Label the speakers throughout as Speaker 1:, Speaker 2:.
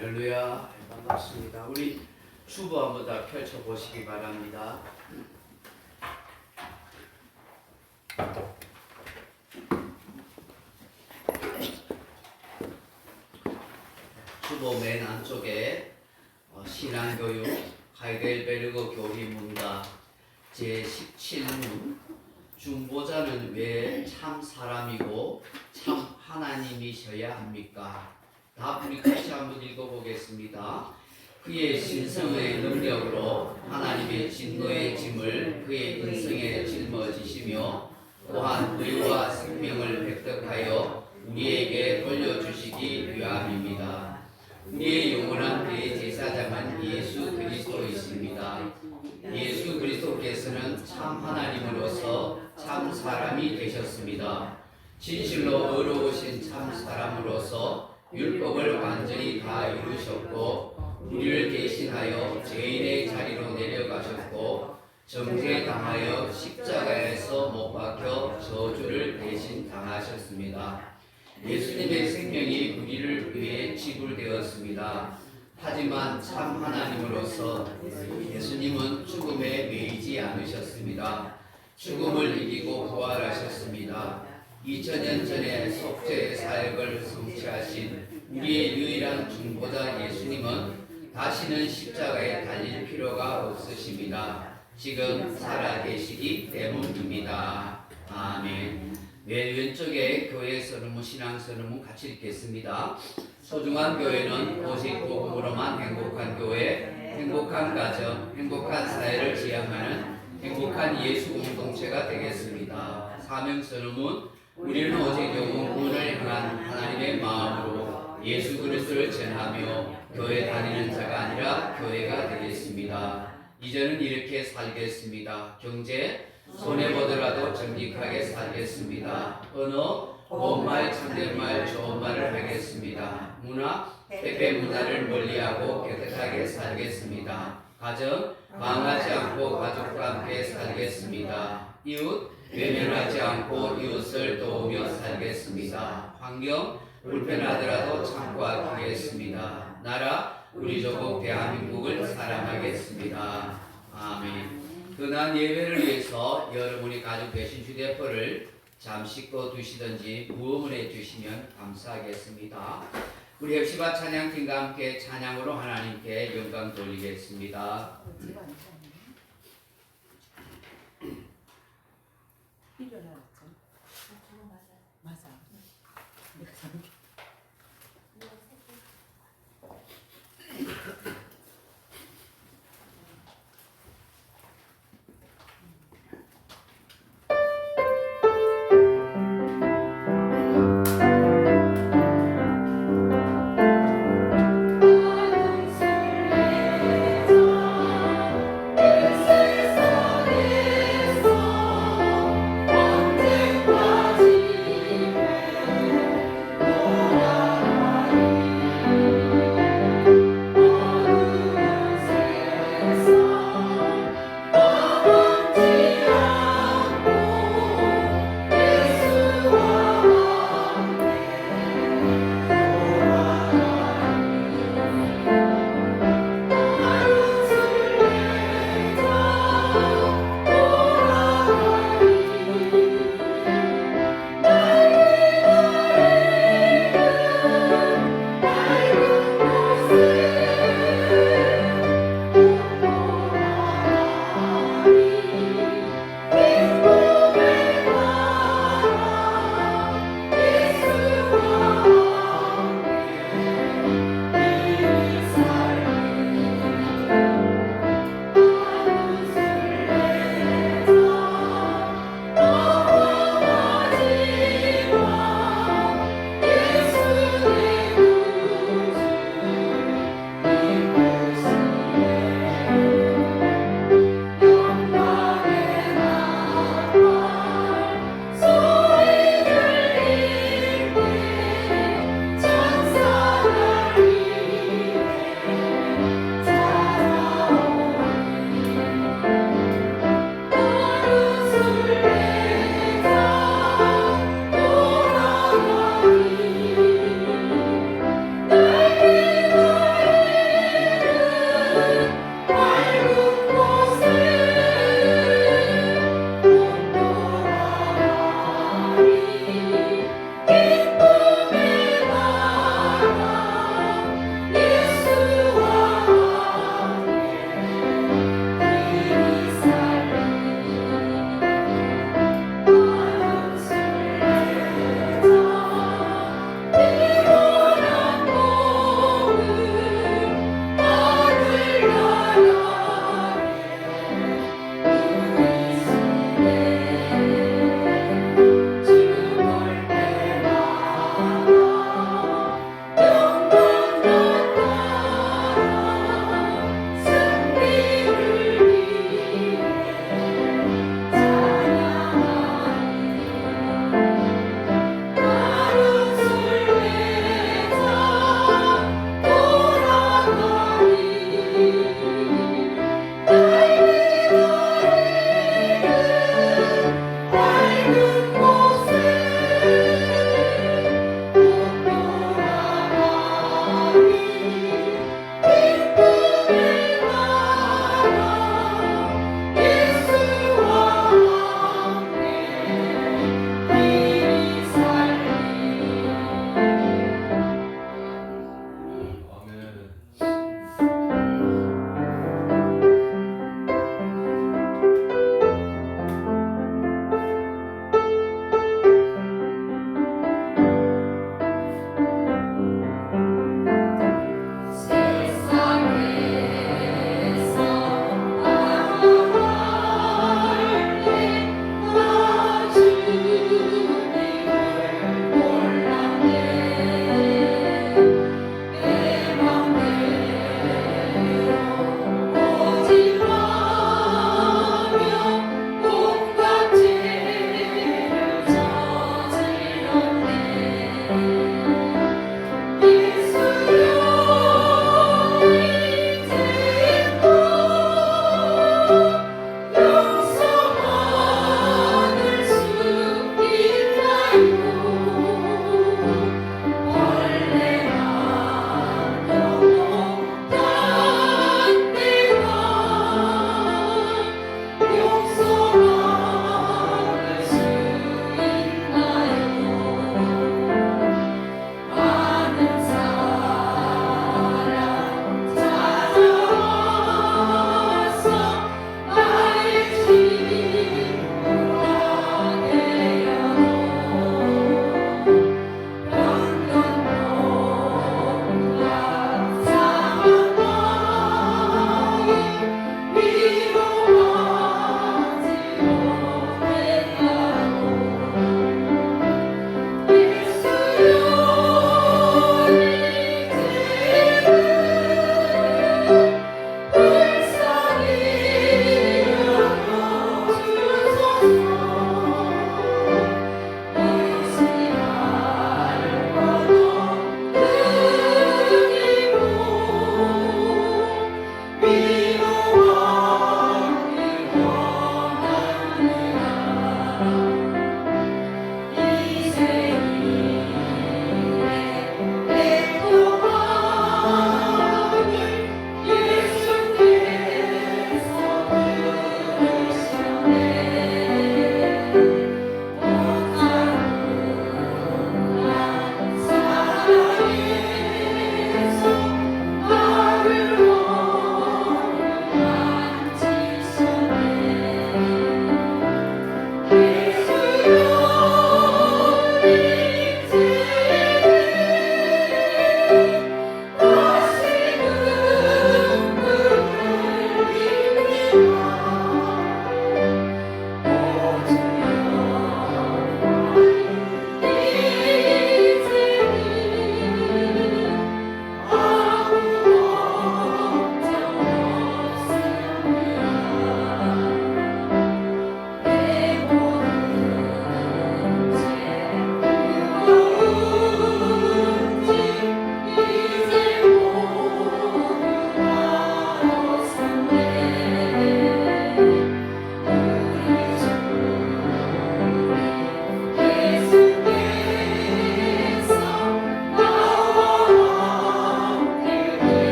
Speaker 1: 할렐루야. 반갑습니다. 우리 주보 한번 다 펼쳐보시기 바랍니다. 주보 맨 안쪽에 신앙교육 하이델베르그 교리문답 제17문 중보자는 왜 참 사람이고 참 하나님이셔야 합니까? 다 우리 같이 한번 읽어보겠습니다. 그의 신성의 능력으로 하나님의 진노의 짐을 그의 인성에 짊어지시며 또한 의와 생명을 획득하여 우리에게 돌려주시기 위함입니다. 우리의 영원한 대제사장은 예수 그리스도이십니다. 예수 그리스도께서는 참 하나님으로서 참 사람이 되셨습니다. 진실로 의로우신 참 사람으로서 율법을 완전히 다 이루셨고 우리를 대신하여 죄인의 자리로 내려가셨고 정죄당하여 십자가에서 못 박혀 저주를 대신 당하셨습니다. 예수님의 생명이 우리를 위해 지불되었습니다. 하지만 참 하나님으로서 예수님은 죽음에 매이지 않으셨습니다. 죽음을 이기고 부활하셨습니다. 2000년 전에 속죄의 사역을 성취하신 우리의 유일한 중보자 예수님은 다시는 십자가에 달릴 필요가 없으십니다. 지금 살아계시기 때문입니다. 아멘. 맨 왼쪽에 교회 선언문, 신앙 선언문 같이 읽겠습니다. 소중한 교회는 오직 복음으로만 행복한 교회, 행복한 가정, 행복한 사회를 지향하는 행복한 예수 공동체가 되겠습니다. 사명 선언문, 우리는 오직 영혼을 향한 하나님의 마음으로 예수 그리스도를 전하며 교회 다니는 자가 아니라 교회가 되겠습니다. 이제는 이렇게 살겠습니다. 경제 손해보더라도 정직하게 살겠습니다. 언어 본말, 참된말, 좋은 말을 하겠습니다. 문화 패배 문화를 멀리하고 깨끗하게 살겠습니다. 가정 망하지 않고 가족과 함께 살겠습니다. 이웃 외면하지 않고 이웃을 도우며 살겠습니다. 환경 불편하더라도 참고 아끼겠습니다. 나라 우리 조국 대한민국을 사랑하겠습니다. 아멘. 근한 예배를 위해서 여러분이 가지고 계신 휴대폰을 잠시 꺼두시든지 무음을 해주시면 감사하겠습니다. 우리 헵시바 찬양팀과 함께 찬양으로 하나님께 영광 돌리겠습니다.
Speaker 2: 맞아.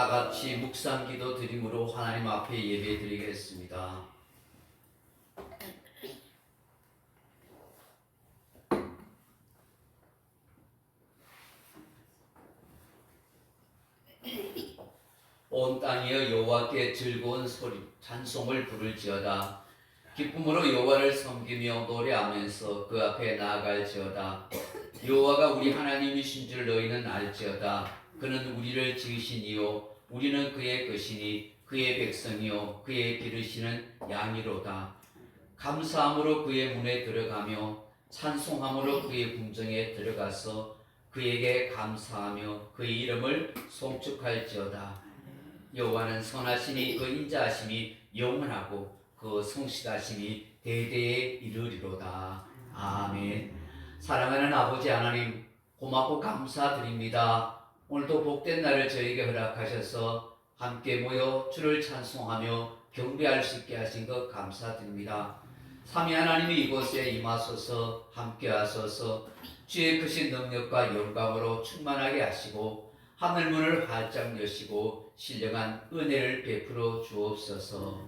Speaker 1: 다 같이 묵상기도 드림으로 하나님 앞에 예배드리겠습니다. 온 땅이여 여호와께 즐거운 소리 찬송을 부를지어다. 기쁨으로 여호와를 섬기며 노래하면서 그 앞에 나아갈지어다. 여호와가 우리 하나님이신 줄 너희는 알지어다. 그는 우리를 지으시니요 우리는 그의 것이니 그의 백성이요 그의 기르시는 양이로다. 감사함으로 그의 문에 들어가며 찬송함으로 그의 궁정에 들어가서 그에게 감사하며 그의 이름을 송축할지어다. 여호와는 선하시니 그 인자하심이 영원하고 그 성실하심이 대대에 이르리로다. 아멘. 사랑하는 아버지 하나님, 고맙고 감사드립니다. 오늘도 복된 날을 저에게 허락하셔서 함께 모여 주를 찬송하며 경배할 수 있게 하신 것 감사드립니다. 삼위 하나님이 이곳에 임하소서 함께 하소서 주의 크신 능력과 영광으로 충만하게 하시고 하늘문을 활짝 여시고 신령한 은혜를 베풀어 주옵소서.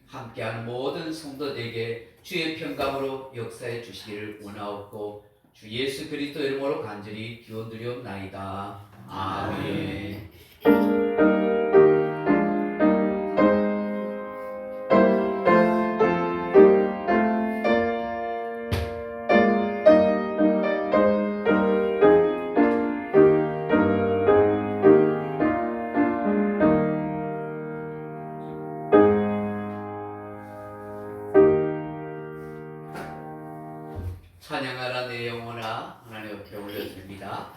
Speaker 1: 함께하는 모든 성도들에게 주의 평강으로 역사해 주시기를 원하옵고 주 예수 그리스도 이름으로 간절히 기원드리옵나이다. 아멘. 찬양하라 내 영혼아 하나님 옆에 올려드립니다.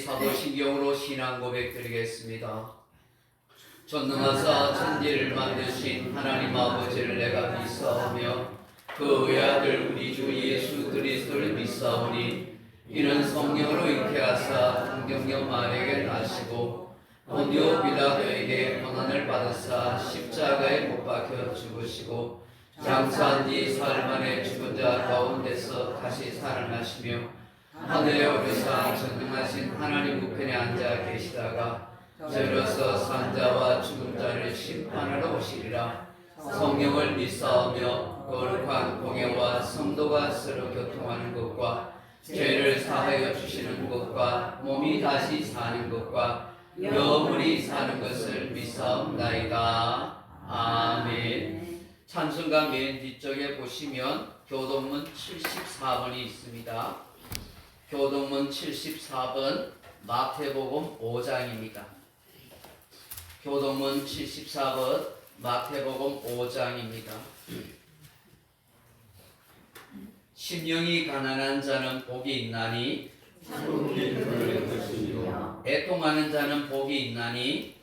Speaker 1: 사도신경으로 신앙 고백 드리겠습니다. 전능하사 천지를 만드신 하나님 아버지를 내가 믿사오며 그 외아들 우리 주 예수 그리스도를 믿사오니 이는 성령으로 잉태하사 성경녀 마리아에게 나시고 본디오 빌라도에게 고난을 받으사 십자가에 못 박혀 죽으시고 장사한 지 사흘 만에 죽은 자 가운데서 다시 살아나시며 하늘에 오르사 전능하신 하나님 우편에 앉아 계시다가 저로서 산자와 죽은 자를 심판하러 오시리라. 성령을 믿사오며 거룩한 공예와 성도가 서로 교통하는 것과 죄를 사하여 주시는 것과 몸이 다시 사는 것과 영원히 사는 것을 믿사옵나이다. 아멘. 찬송가 맨 뒤쪽에 보시면 교동문 74번이 있습니다. 교동문 74번 마태복음 5장입니다. 교동문 74번 마태복음 5장입니다. 심령이 가난한 자는 복이 있나니 애통하는 자는 복이 있나니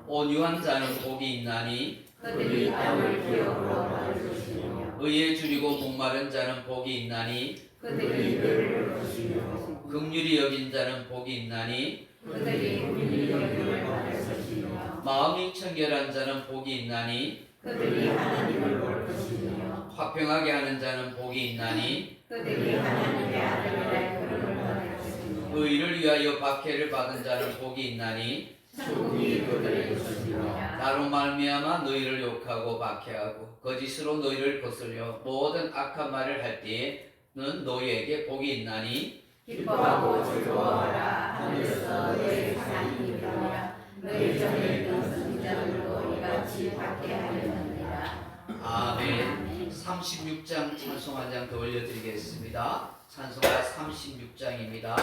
Speaker 1: 온유한 자는 복이 있나니 의에 줄이고 목마른 자는 복이 있나니 긍휼히 여긴 자는 복이 있나니 마음이 청결한 자는 복이 있나니 화평하게 하는 자는 복이 있나니 의를 위하여 박해를 받은 자는 복이 있나니
Speaker 2: 천국이 그들의 것이니라.
Speaker 1: 나로 말미암아 너희를 욕하고 박해하고 거짓으로 너희를 거슬려 모든 악한 말을 할 때에는 너희에게 복이 있나니
Speaker 2: 기뻐하고 즐거워하라. 하늘에서 너희 사랑이 이루리라. 너희 전에 있는 선지자들도 이같이 받게 하려느니라.
Speaker 1: 아멘. 36장 찬송 한 장 더 올려드리겠습니다. 찬송가 36장입니다.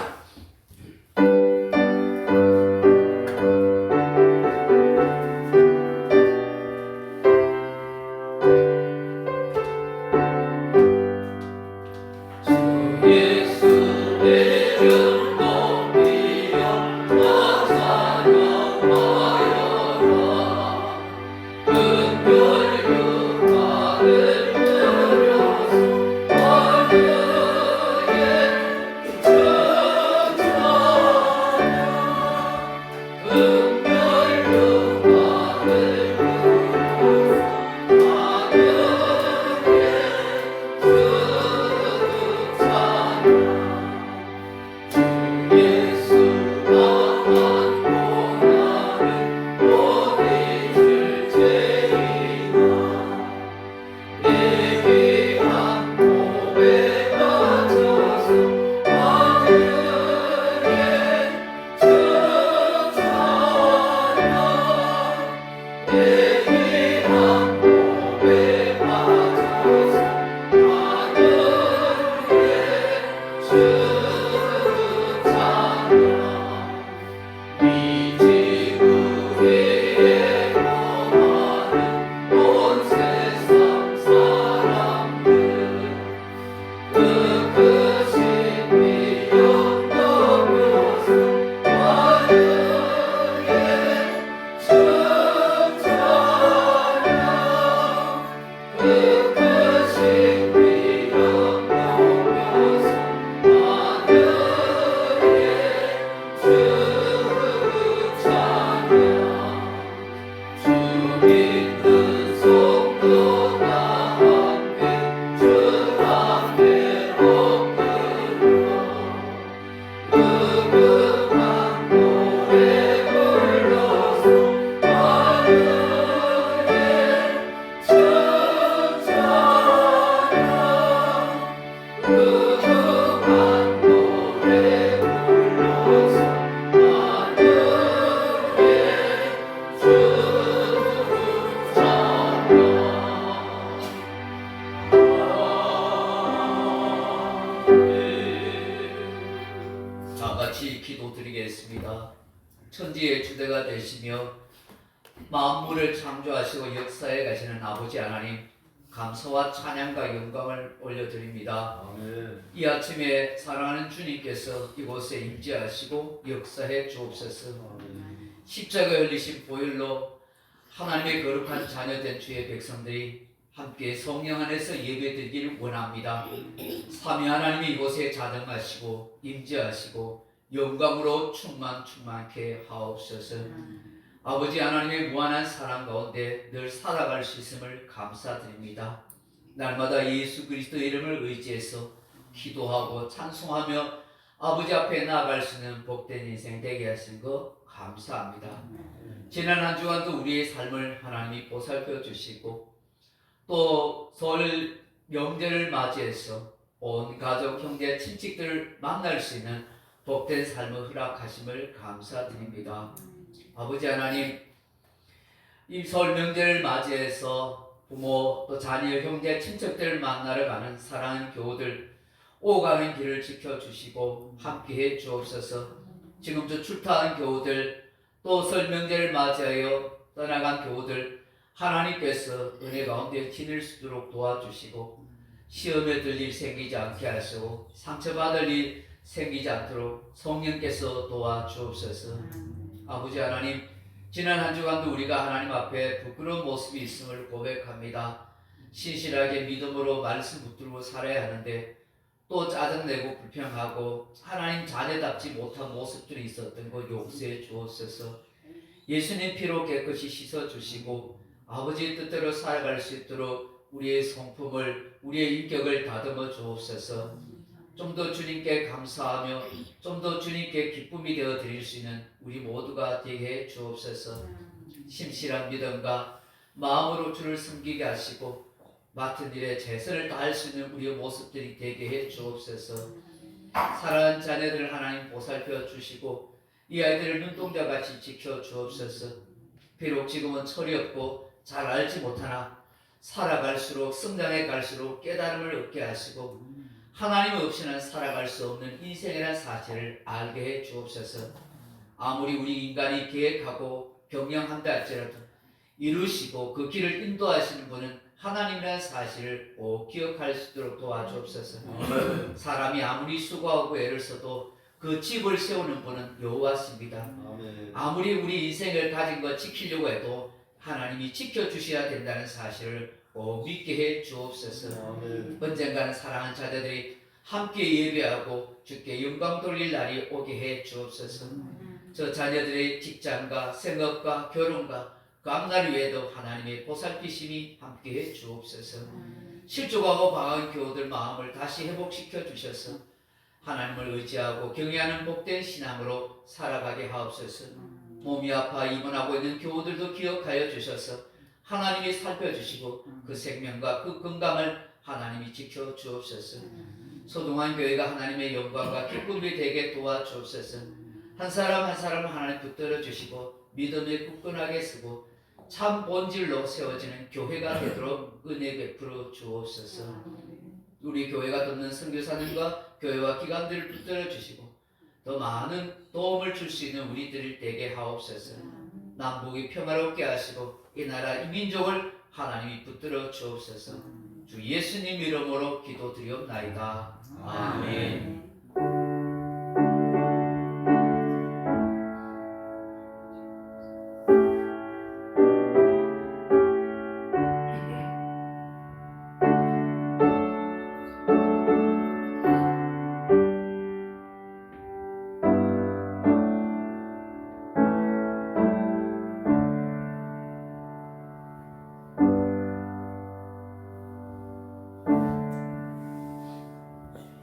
Speaker 1: 기도드리겠습니다. 천지의 주대가 되시며 만물을 창조하시고 역사에 가시는 아버지 하나님, 감사와 찬양과 영광을 올려드립니다.
Speaker 3: 아멘.
Speaker 1: 이 아침에 사랑하는 주님께서 이곳에 임재하시고 역사해 주옵소서.
Speaker 3: 아멘.
Speaker 1: 십자가 열리신 보혈로 하나님의 거룩한 자녀된 주의 백성들이 함께 성령 안에서 예배드리기를 원합니다. 삼위 하나님이 이곳에 자정하시고 임재하시고 영광으로 충만케 하옵소서. 아버지 하나님의 무한한 사랑 가운데 늘 살아갈 수 있음을 감사드립니다. 날마다 예수 그리스도의 이름을 의지해서 기도하고 찬송하며 아버지 앞에 나아갈 수 있는 복된 인생 되게 하신 것 감사합니다. 지난 한 주간도 우리의 삶을 하나님이 보살펴 주시고 또 설 명절을 맞이해서 온 가족, 형제, 친척들을 만날 수 있는 복된 삶을 허락하심을 감사드립니다. 아버지 하나님, 이 설 명절을 맞이해서 부모 또 자녀, 형제, 친척들을 만나러 가는 사랑하는 교우들 오가는 길을 지켜주시고 함께해 주옵소서. 지금도 출타한 교우들 또 설 명절을 맞이하여 떠나간 교우들 하나님께서 은혜 가운데 지낼 수 있도록 도와주시고 시험에 들 일 생기지 않게 하시고 상처받을 일 생기지 않도록 성령께서 도와주옵소서. 아버지 하나님, 지난 한 주간도 우리가 하나님 앞에 부끄러운 모습이 있음을 고백합니다. 신실하게 믿음으로 말씀 붙들고 살아야 하는데 또 짜증내고 불평하고 하나님 자녀답지 못한 모습들이 있었던 것 용서해 주옵소서. 예수님 피로 깨끗이 씻어주시고 아버지의 뜻대로 살아갈 수 있도록 우리의 성품을, 우리의 인격을 다듬어 주옵소서. 좀 더 주님께 감사하며 좀 더 주님께 기쁨이 되어 드릴 수 있는 우리 모두가 되게 해 주옵소서. 심실한 믿음과 마음으로 주를 섬기게 하시고 맡은 일에 최선을 다할 수 있는 우리의 모습들이 되게 해 주옵소서. 사랑하는 자녀들 하나님 보살펴 주시고 이 아이들을 눈동자같이 지켜 주옵소서. 비록 지금은 철이 없고 잘 알지 못하나 살아갈수록 성장해 갈수록 깨달음을 얻게 하시고 하나님 없이는 살아갈 수 없는 인생이라는 사실을 알게 해 주옵소서. 아무리 우리 인간이 계획하고 경영한다 할지라도 이루시고 그 길을 인도하시는 분은 하나님이라는 사실을 꼭 기억할 수 있도록 도와주옵소서. 사람이 아무리 수고하고 애를 써도 그 집을 세우는 분은 여호와십니다. 아무리 우리 인생을 가진 것 지키려고 해도 하나님이 지켜주셔야 된다는 사실을 꼭 믿게 해 주옵소서. 언젠가는 사랑하는 자녀들이 함께 예배하고 주께 영광 돌릴 날이 오게 해 주옵소서. 저 자녀들의 직장과 생업과 결혼과 그 앞날 위에도 하나님의 보살피심이 함께해 주옵소서. 실족하고 방황한 교우들 마음을 다시 회복시켜 주셔서 하나님을 의지하고 경외하는 복된 신앙으로 살아가게 하옵소서. 몸이 아파 입원하고 있는 교우들도 기억하여 주셔서 하나님이 살펴주시고 그 생명과 그 건강을 하나님이 지켜 주옵소서. 소중한 교회가 하나님의 영광과 기쁨이 되게 도와주옵소서. 한 사람 한 사람 하나님 붙들어 주시고 믿음에 굳건하게 쓰고 참 본질로 세워지는 교회가 되도록 은혜 베풀어 주옵소서. 우리 교회가 돕는 선교사님과 교회와 기관들을 붙들어 주시고 더 많은 도움을 줄 수 있는 우리들을 되게 하옵소서. 남북이 평화롭게 하시고 이 나라 이 민족을 하나님이 붙들어 주옵소서. 주 예수님 이름으로 기도드리옵나이다. 아멘.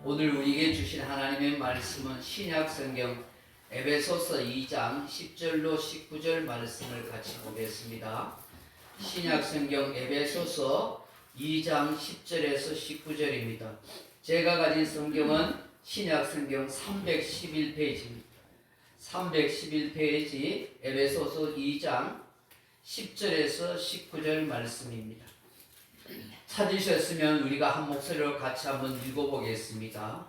Speaker 1: 오늘 우리에게 주신 하나님의 말씀은 신약성경 에베소서 2장 10절로 19절 말씀을 같이 보겠습니다. 신약성경 에베소서 2장 10절에서 19절입니다. 제가 가진 성경은 신약성경 311페이지입니다. 311페이지 에베소서 2장 10절에서 19절 말씀입니다. 찾으셨으면 우리가 한 목소리로 같이 한번 읽어보겠습니다.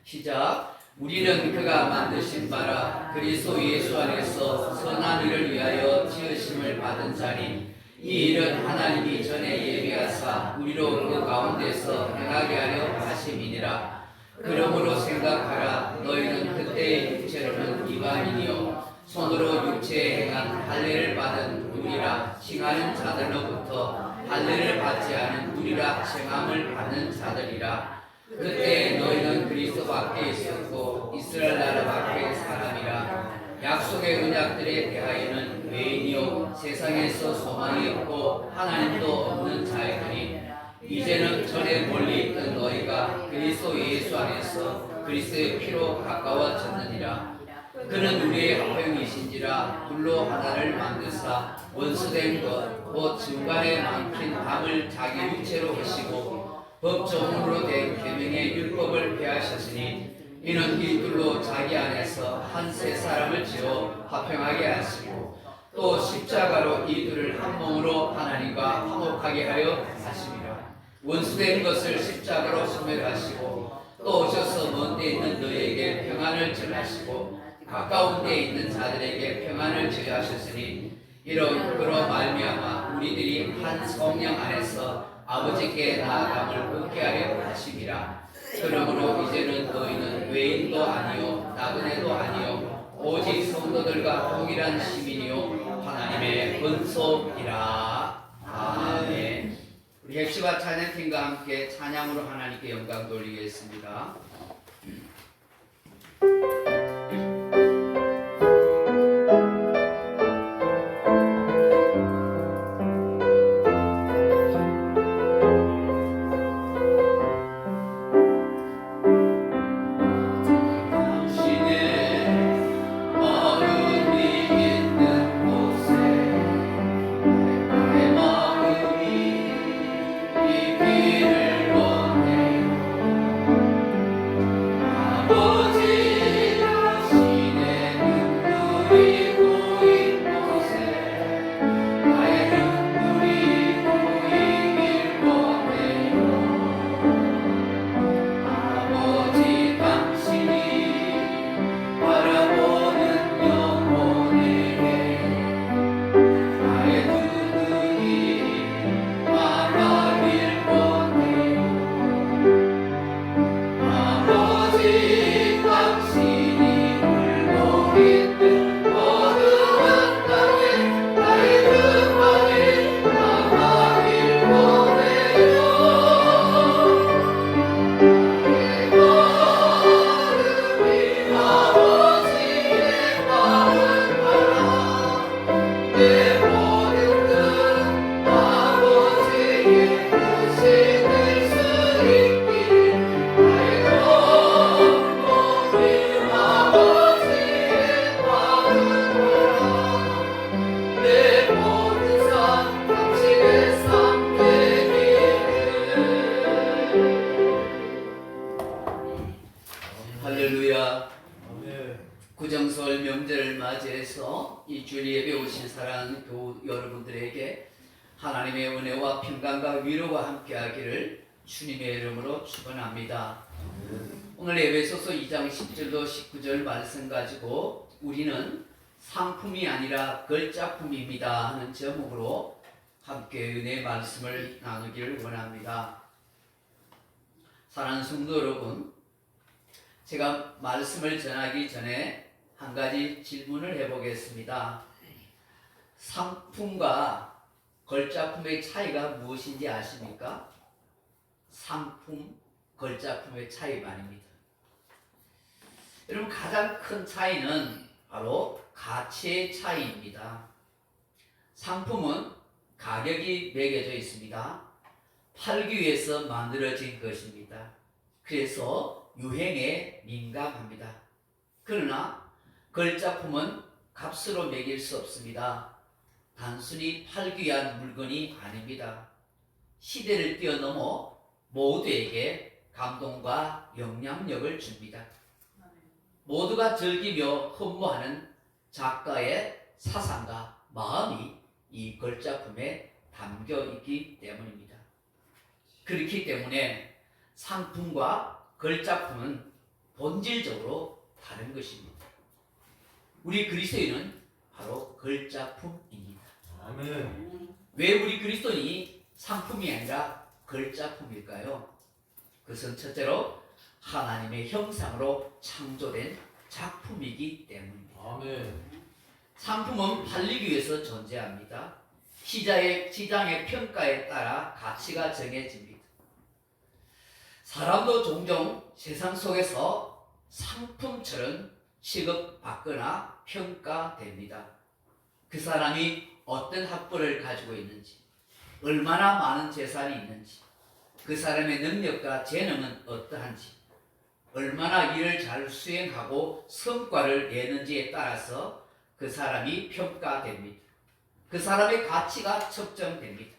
Speaker 1: 시작. 우리는 그가 만드신 바라 그리스도 예수 안에서 선한 일을 위하여 지으심을 받은 자니 이 일은 하나님이 전에 예비하사 우리로 그 가운데서 행하게 하려 하심이니라. 그러므로 생각하라. 너희는 그때의 육체로는 이방인이요 손으로 육체에 행한 할례를 받은 우리라 칭하는 자들로부터 할례를 받지 않은 우리라 칭함을 받는 자들이라. 그때 너희는 그리스도 밖에 있었고 이스라엘 나라 밖에 사람이라. 약속의 언약들에 대하여는 외인이요 세상에서 소망이 없고 하나님도 없는 자이더니 이제는 전에 멀리 있던 너희가 그리스도 예수 안에서 그리스도의 피로 가까워졌느니라. 그는 우리의 화평이신지라 둘로 하나를 만드사 원수된 것 곧 중간에 막힌 담을 자기 육체로 하시고 법조문으로 된 계명의 율법을 폐하셨으니 이는 이 둘로 자기 안에서 한 세 사람을 지어 화평하게 하시고 또 십자가로 이 둘을 한 몸으로 하나님과 화목하게 하려 하심이라. 원수된 것을 십자가로 소멸하시고 또 오셔서 먼 데 있는 너희에게 평안을 전하시고 가까운 데 있는 자들에게 평안을 제하셨으니 이런 그로 말미암아 우리들이 한 성령 안에서 아버지께 나아감을 얻게 하려 하심이라. 그러므로 이제는 너희는 외인도 아니요 나그네도 아니요 오직 성도들과 동일한 시민이요 하나님의 권속이라. 아멘. 우리 heb시바 찬양팀과 함께 찬양으로 하나님께 영광 돌리겠습니다. 교우 여러분들에게 하나님의 은혜와 평강과 위로가 함께하기를 주님의 이름으로 축원합니다. 오늘 에베소서 2장 10절로 19절 말씀 가지고 우리는 상품이 아니라 걸작품입니다 하는 제목으로 함께 은혜의 말씀을 나누기를 원합니다. 사랑하는 성도 여러분, 제가 말씀을 전하기 전에 한 가지 질문을 해보겠습니다. 상품과 걸작품의 차이가 무엇인지 아십니까? 상품, 걸작품의 차이 말입니다. 여러분, 가장 큰 차이는 바로 가치의 차이입니다. 상품은 가격이 매겨져 있습니다. 팔기 위해서 만들어진 것입니다. 그래서 유행에 민감합니다. 그러나 걸작품은 값으로 매길 수 없습니다. 단순히 팔기 위한 물건이 아닙니다. 시대를 뛰어넘어 모두에게 감동과 영향력을 줍니다. 모두가 즐기며 흠모하는 작가의 사상과 마음이 이 걸작품에 담겨 있기 때문입니다. 그렇기 때문에 상품과 걸작품은 본질적으로 다른 것입니다. 우리 그리스도인은 바로 걸작품입니다.
Speaker 3: 아멘.
Speaker 1: 왜 우리 그리스도인이 상품이 아니라 걸작품일까요? 그것은 첫째로 하나님의 형상으로 창조된 작품이기 때문입니다.
Speaker 3: 아멘.
Speaker 1: 상품은 팔리기 위해서 존재합니다. 시장의 평가에 따라 가치가 정해집니다. 사람도 종종 세상 속에서 상품처럼 취급받거나 평가됩니다. 그 사람이 어떤 학벌을 가지고 있는지, 얼마나 많은 재산이 있는지, 그 사람의 능력과 재능은 어떠한지, 얼마나 일을 잘 수행하고 성과를 내는지에 따라서 그 사람이 평가됩니다. 그 사람의 가치가 측정됩니다.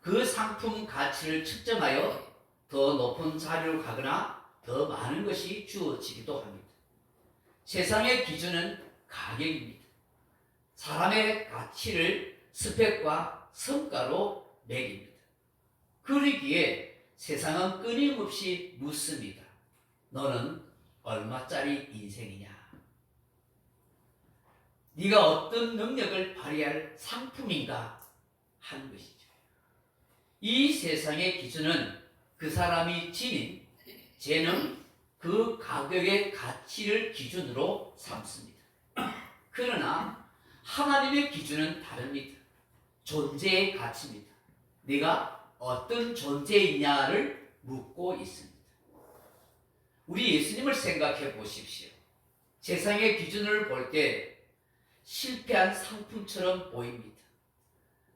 Speaker 1: 그 상품 가치를 측정하여 더 높은 자리로 가거나 더 많은 것이 주어지기도 합니다. 세상의 기준은 가격입니다. 사람의 가치를 스펙과 성과로 매깁니다. 그러기에 세상은 끊임없이 묻습니다. 너는 얼마짜리 인생이냐? 네가 어떤 능력을 발휘할 상품인가 하는 것이죠. 이 세상의 기준은 그 사람이 지닌 재능, 그 가격의 가치를 기준으로 삼습니다. 그러나 하나님의 기준은 다릅니다. 존재의 가치입니다. 네가 어떤 존재이냐를 묻고 있습니다. 우리 예수님을 생각해 보십시오. 세상의 기준을 볼 때 실패한 상품처럼 보입니다.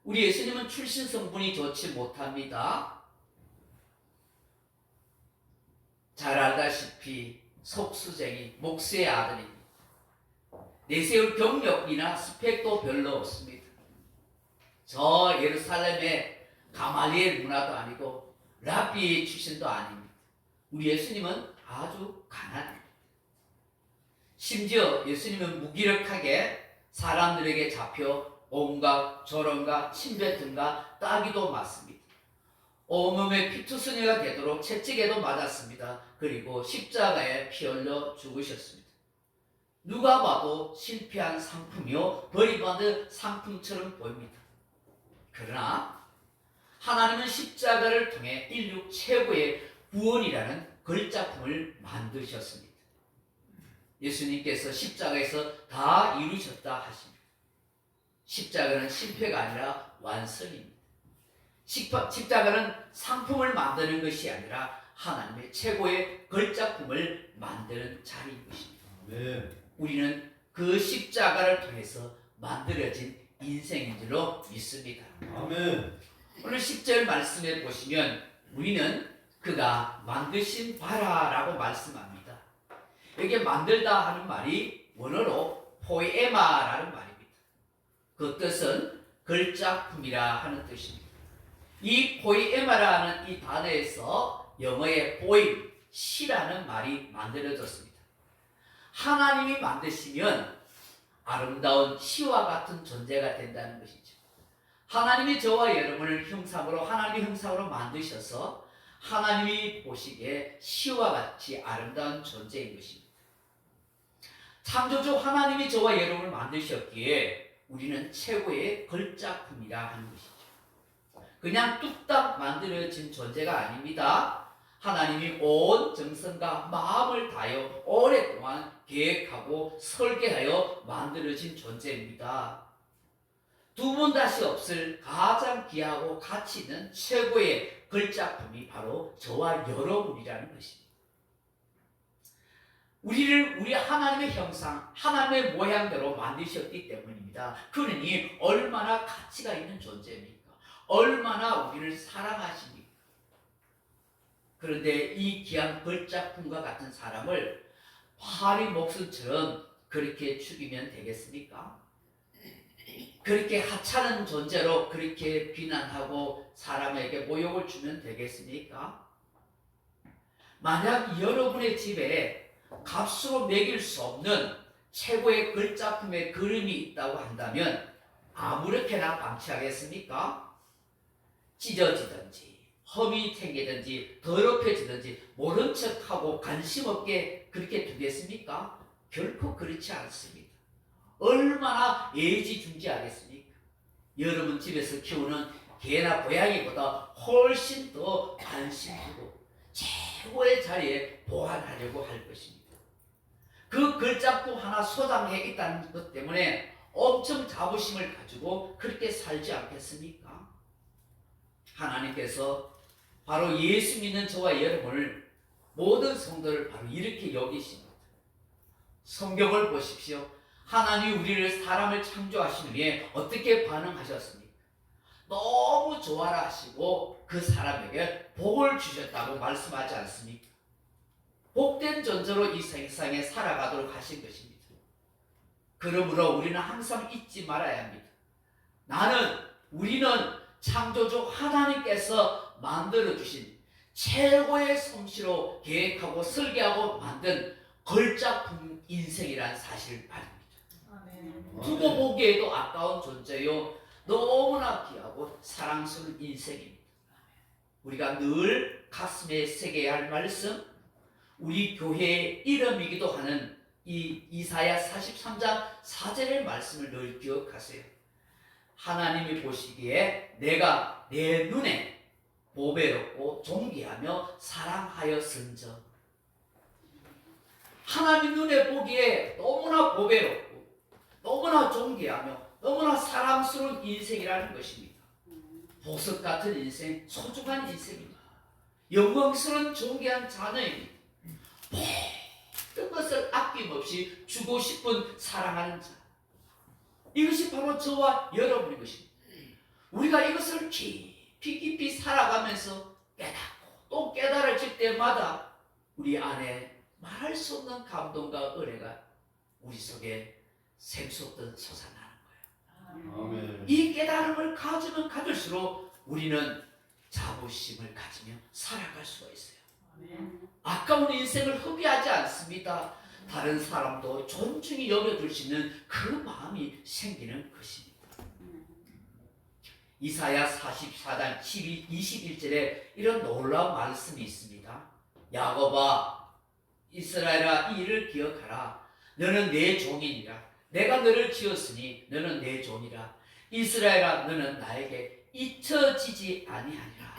Speaker 1: 우리 예수님은 출신 성분이 좋지 못합니다. 잘 알다시피 속수쟁이, 목수의 아들입니다. 내세울 경력이나 스펙도 별로 없습니다. 저 예루살렘의 가말리엘 문화도 아니고 랍비 출신도 아닙니다. 우리 예수님은 아주 가난합니다. 심지어 예수님은 무기력하게 사람들에게 잡혀 온갖 조롱과 침뱉음과 따기도 맞습니다. 온몸에 피투성이가 되도록 채찍에도 맞았습니다. 그리고 십자가에 피 흘려 죽으셨습니다. 누가 봐도 실패한 상품이요 버림받은 상품처럼 보입니다. 그러나 하나님은 십자가를 통해 인류 최고의 구원이라는 걸작품을 만드셨습니다. 예수님께서 십자가에서 다 이루셨다 하십니다. 십자가는 실패가 아니라 완성입니다. 십자가는 상품을 만드는 것이 아니라 하나님의 최고의 걸작품을 만드는 자리인 것입니다.
Speaker 3: 아멘.
Speaker 1: 우리는 그 십자가를 통해서 만들어진 인생인 줄로 믿습니다.
Speaker 3: 아멘.
Speaker 1: 오늘 10절 말씀에 보시면 우리는 그가 만드신 바라라고 말씀합니다. 여기 만들다 하는 말이 원어로 포에마라는 말입니다. 그 뜻은 걸작품이라 하는 뜻입니다. 이 포에마라는 이 단어에서 영어의 보임, 시라는 말이 만들어졌습니다. 하나님이 만드시면 아름다운 시와 같은 존재가 된다는 것이죠. 하나님이 저와 여러분을 하나님의 형상으로 만드셔서 하나님이 보시기에 시와 같이 아름다운 존재인 것입니다. 창조주 하나님이 저와 여러분을 만드셨기에 우리는 최고의 걸작품이라 하는 것이죠. 그냥 뚝딱 만들어진 존재가 아닙니다. 하나님이 온 정성과 마음을 다하여 오랫동안 계획하고 설계하여 만들어진 존재입니다. 두 번 다시 없을 가장 귀하고 가치 있는 최고의 걸작품이 바로 저와 여러분이라는 것입니다. 우리를 우리 하나님의 형상, 하나님의 모양대로 만드셨기 때문입니다. 그러니 얼마나 가치가 있는 존재입니까? 얼마나 우리를 사랑하십니까? 그런데 이 귀한 걸작품과 같은 사람을 파리 목숨처럼 그렇게 죽이면 되겠습니까? 그렇게 하찮은 존재로 그렇게 비난하고 사람에게 모욕을 주면 되겠습니까? 만약 여러분의 집에 값으로 매길 수 없는 최고의 걸작품의 그림이 있다고 한다면 아무렇게나 방치하겠습니까? 찢어지든지 험이 생기든지 더럽혀지든지 모른 척하고 관심 없게 그렇게 두겠습니까? 결코 그렇지 않습니다. 얼마나 애지중지하겠습니까? 여러분 집에서 키우는 개나 고양이보다 훨씬 더 관심 두고 최고의 자리에 보관하려고 할 것입니다. 그 걸작품 하나 소장해 있다는 것 때문에 엄청 자부심을 가지고 그렇게 살지 않겠습니까? 하나님께서 바로 예수 믿는 저와 여러분을 모든 성도를 바로 이렇게 여기십니다. 성경을 보십시오. 하나님이 우리를 사람을 창조하신 후에 어떻게 반응하셨습니까? 너무 좋아라 하시고 그 사람에게 복을 주셨다고 말씀하지 않습니까? 복된 존재로 이 세상에 살아가도록 하신 것입니다. 그러므로 우리는 항상 잊지 말아야 합니다. 우리는 창조주 하나님께서 만들어주신 최고의 솜씨로 계획하고 설계하고 만든 걸작품 인생이란 사실을 말입니다. 두고 보기에도 아까운 존재요. 너무나 귀하고 사랑스러운 인생입니다. 우리가 늘 가슴에 새겨야 할 말씀, 우리 교회의 이름이기도 하는 이 이사야 43장 4절의 말씀을 늘 기억하세요. 하나님이 보시기에 내가 내 눈에 보배롭고 존귀하며 사랑하였은즉, 하나님 눈에 보기에 너무나 보배롭고 너무나 존귀하며 너무나 사랑스러운 인생이라는 것입니다. 보석 같은 인생, 소중한 인생입니다. 영광스러운 존귀한 자녀입니다. 모든 것을 아낌없이 주고 싶은 사랑하는 자, 이것이 바로 저와 여러분의 것입니다. 우리가 이것을 깊이 살아가면서 깨닫고 또 깨달아질 때마다 우리 안에 말할 수 없는 감동과 은혜가 우리 속에 샘솟듯 솟아나는 거예요.
Speaker 3: 아멘.
Speaker 1: 이 깨달음을 가지면 가질수록 우리는 자부심을 가지며 살아갈 수가 있어요. 아까운 인생을 허비하지 않습니다. 다른 사람도 존중히 여겨줄 수 있는 그 마음이 생기는 것입니다. 이사야 44장 21절에 이런 놀라운 말씀이 있습니다. 야곱아, 이스라엘아, 이 일을 기억하라. 너는 내 종이니라. 내가 너를 지었으니 너는 내 종이라. 이스라엘아, 너는 나에게 잊혀지지 아니하니라.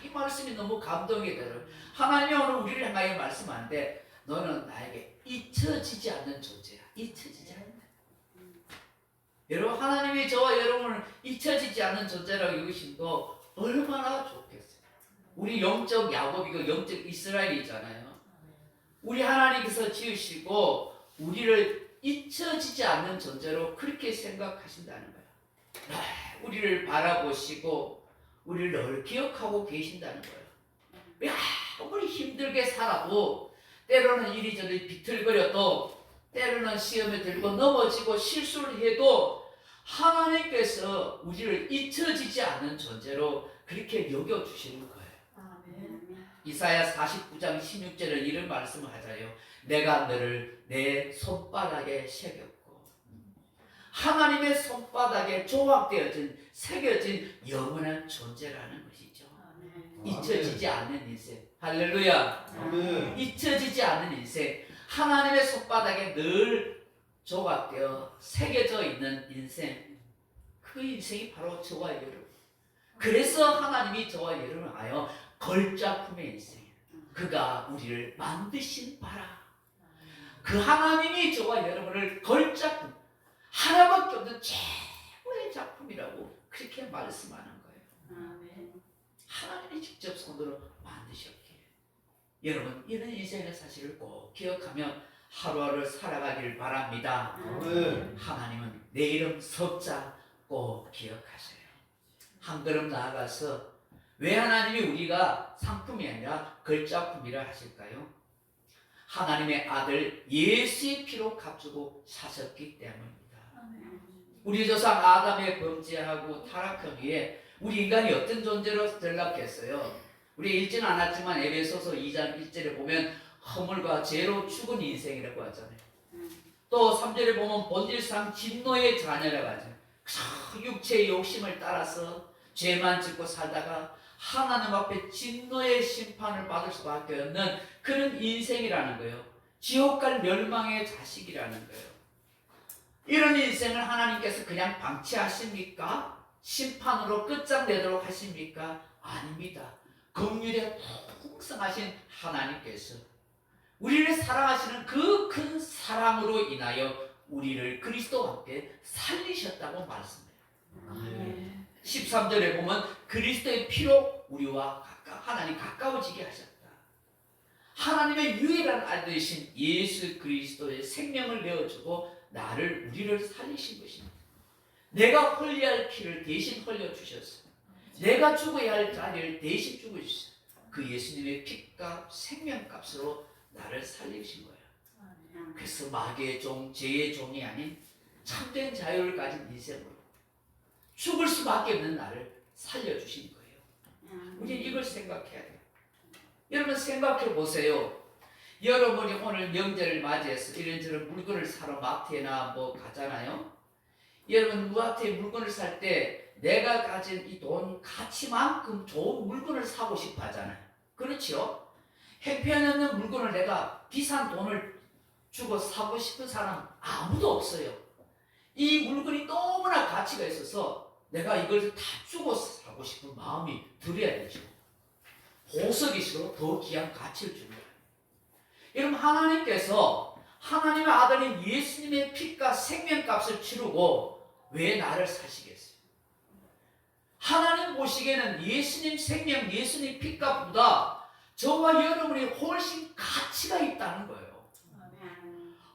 Speaker 1: 이 말씀이 너무 감동이 들어요. 하나님이 오늘 우리를 향하여 말씀하는데 너는 나에게 잊혀지지 않는 존재야. 잊혀지지 않는다. 여러분, 하나님이 저와 여러분을 잊혀지지 않는 존재라고 여기신 거 얼마나 좋겠어요. 우리 영적 야곱이고 영적 이스라엘이잖아요. 우리 하나님께서 지으시고 우리를 잊혀지지 않는 존재로 그렇게 생각하신다는 거예요. 우리를 바라보시고 우리를 늘 기억하고 계신다는 거예요. 아무리 힘들게 살아도, 때로는 이리저리 비틀거려도, 때로는 시험에 들고 넘어지고 실수를 해도 하나님께서 우리를 잊혀지지 않는 존재로 그렇게 여겨주시는 거예요. 이사야 49장 16절은 이런 말씀을 하자요. 내가 너를 내 손바닥에 새겼고 하나님의 손바닥에 조각되어진 새겨진 영원한 존재라는 것이죠. 잊혀지지 않는 인생. 할렐루야.
Speaker 3: 아멘.
Speaker 1: 잊혀지지 않는 인생. 하나님의 손바닥에 늘 조각되어 새겨져 있는 인생. 그 인생이 바로 저와 여러분. 그래서 하나님이 저와 여러분을 하여 걸작품의 인생. 그가 우리를 만드신 바라. 그 하나님이 저와 여러분을 걸작품, 하나밖에 없는 최고의 작품이라고 그렇게 말씀하는 거예요. 하나님이 직접 손으로 만드셨기에 여러분 이런 인생의 사실을 꼭 기억하며 하루하루 살아가길 바랍니다.
Speaker 3: 아멘.
Speaker 1: 하나님은 내 이름 석자 꼭 기억하세요. 한 걸음 나아가서 왜 하나님이 우리가 상품이 아니라 걸작품이라 하실까요? 하나님의 아들 예수의 피로 값주고 사셨기 때문입니다. 우리 조상 아담의 범죄하고 타락한 후에 우리 인간이 어떤 존재로 전락했어요? 우리 읽지는 않았지만 에베소서 2장 1절에 보면 허물과 죄로 죽은 인생이라고 하잖아요. 또 3절에 보면 본질상 진노의 자녀라고 하잖아요. 육체의 욕심을 따라서 죄만 짓고 살다가 하나님 앞에 진노의 심판을 받을 수밖에 없는 그런 인생이라는 거예요. 지옥 갈 멸망의 자식이라는 거예요. 이런 인생을 하나님께서 그냥 방치하십니까? 심판으로 끝장내도록 하십니까? 아닙니다. 긍휼에 풍성하신 하나님께서 우리를 사랑하시는 그 큰 사랑으로 인하여 우리를 그리스도와 함께 살리셨다고 말씀해요.
Speaker 3: 아멘.
Speaker 1: 13절에 보면 그리스도의 피로 우리와 하나님 가까워지게 하셨다. 하나님의 유일한 아들이신 예수 그리스도의 생명을 내어주고 우리를 살리신 것입니다. 내가 흘려야 할 피를 대신 흘려주셨어요. 내가 죽어야 할 자리를 대신 죽으셨어요. 그 예수님의 피값, 생명값으로 나를 살리신 거예요. 그래서 마귀의 종, 죄의 종이 아닌 참된 자유를 가진 인생으로 죽을 수밖에 없는 나를 살려주신 거예요. 우리 이걸 생각해야 돼요. 여러분 생각해 보세요. 여러분이 오늘 명절을 맞이해서 이런저런 물건을 사러 마트에나 가잖아요. 여러분 마트에 물건을 살 때 내가 가진 이 돈 가치만큼 좋은 물건을 사고 싶어 하잖아요. 그렇죠? 형편없는 물건을 내가 비싼 돈을 주고 사고 싶은 사람 아무도 없어요. 이 물건이 너무나 가치가 있어서 내가 이걸 다 주고 사고 싶은 마음이 들어야 되죠. 보석일수록 더 귀한 가치를 주는 거예요. 여러분 하나님께서 하나님의 아들인 예수님의 피가 생명값을 치르고 왜 나를 사시겠어요? 하나님 보시기에는 예수님 생명, 예수님 피값보다 저와 여러분이 훨씬 가치가 있다는 거예요.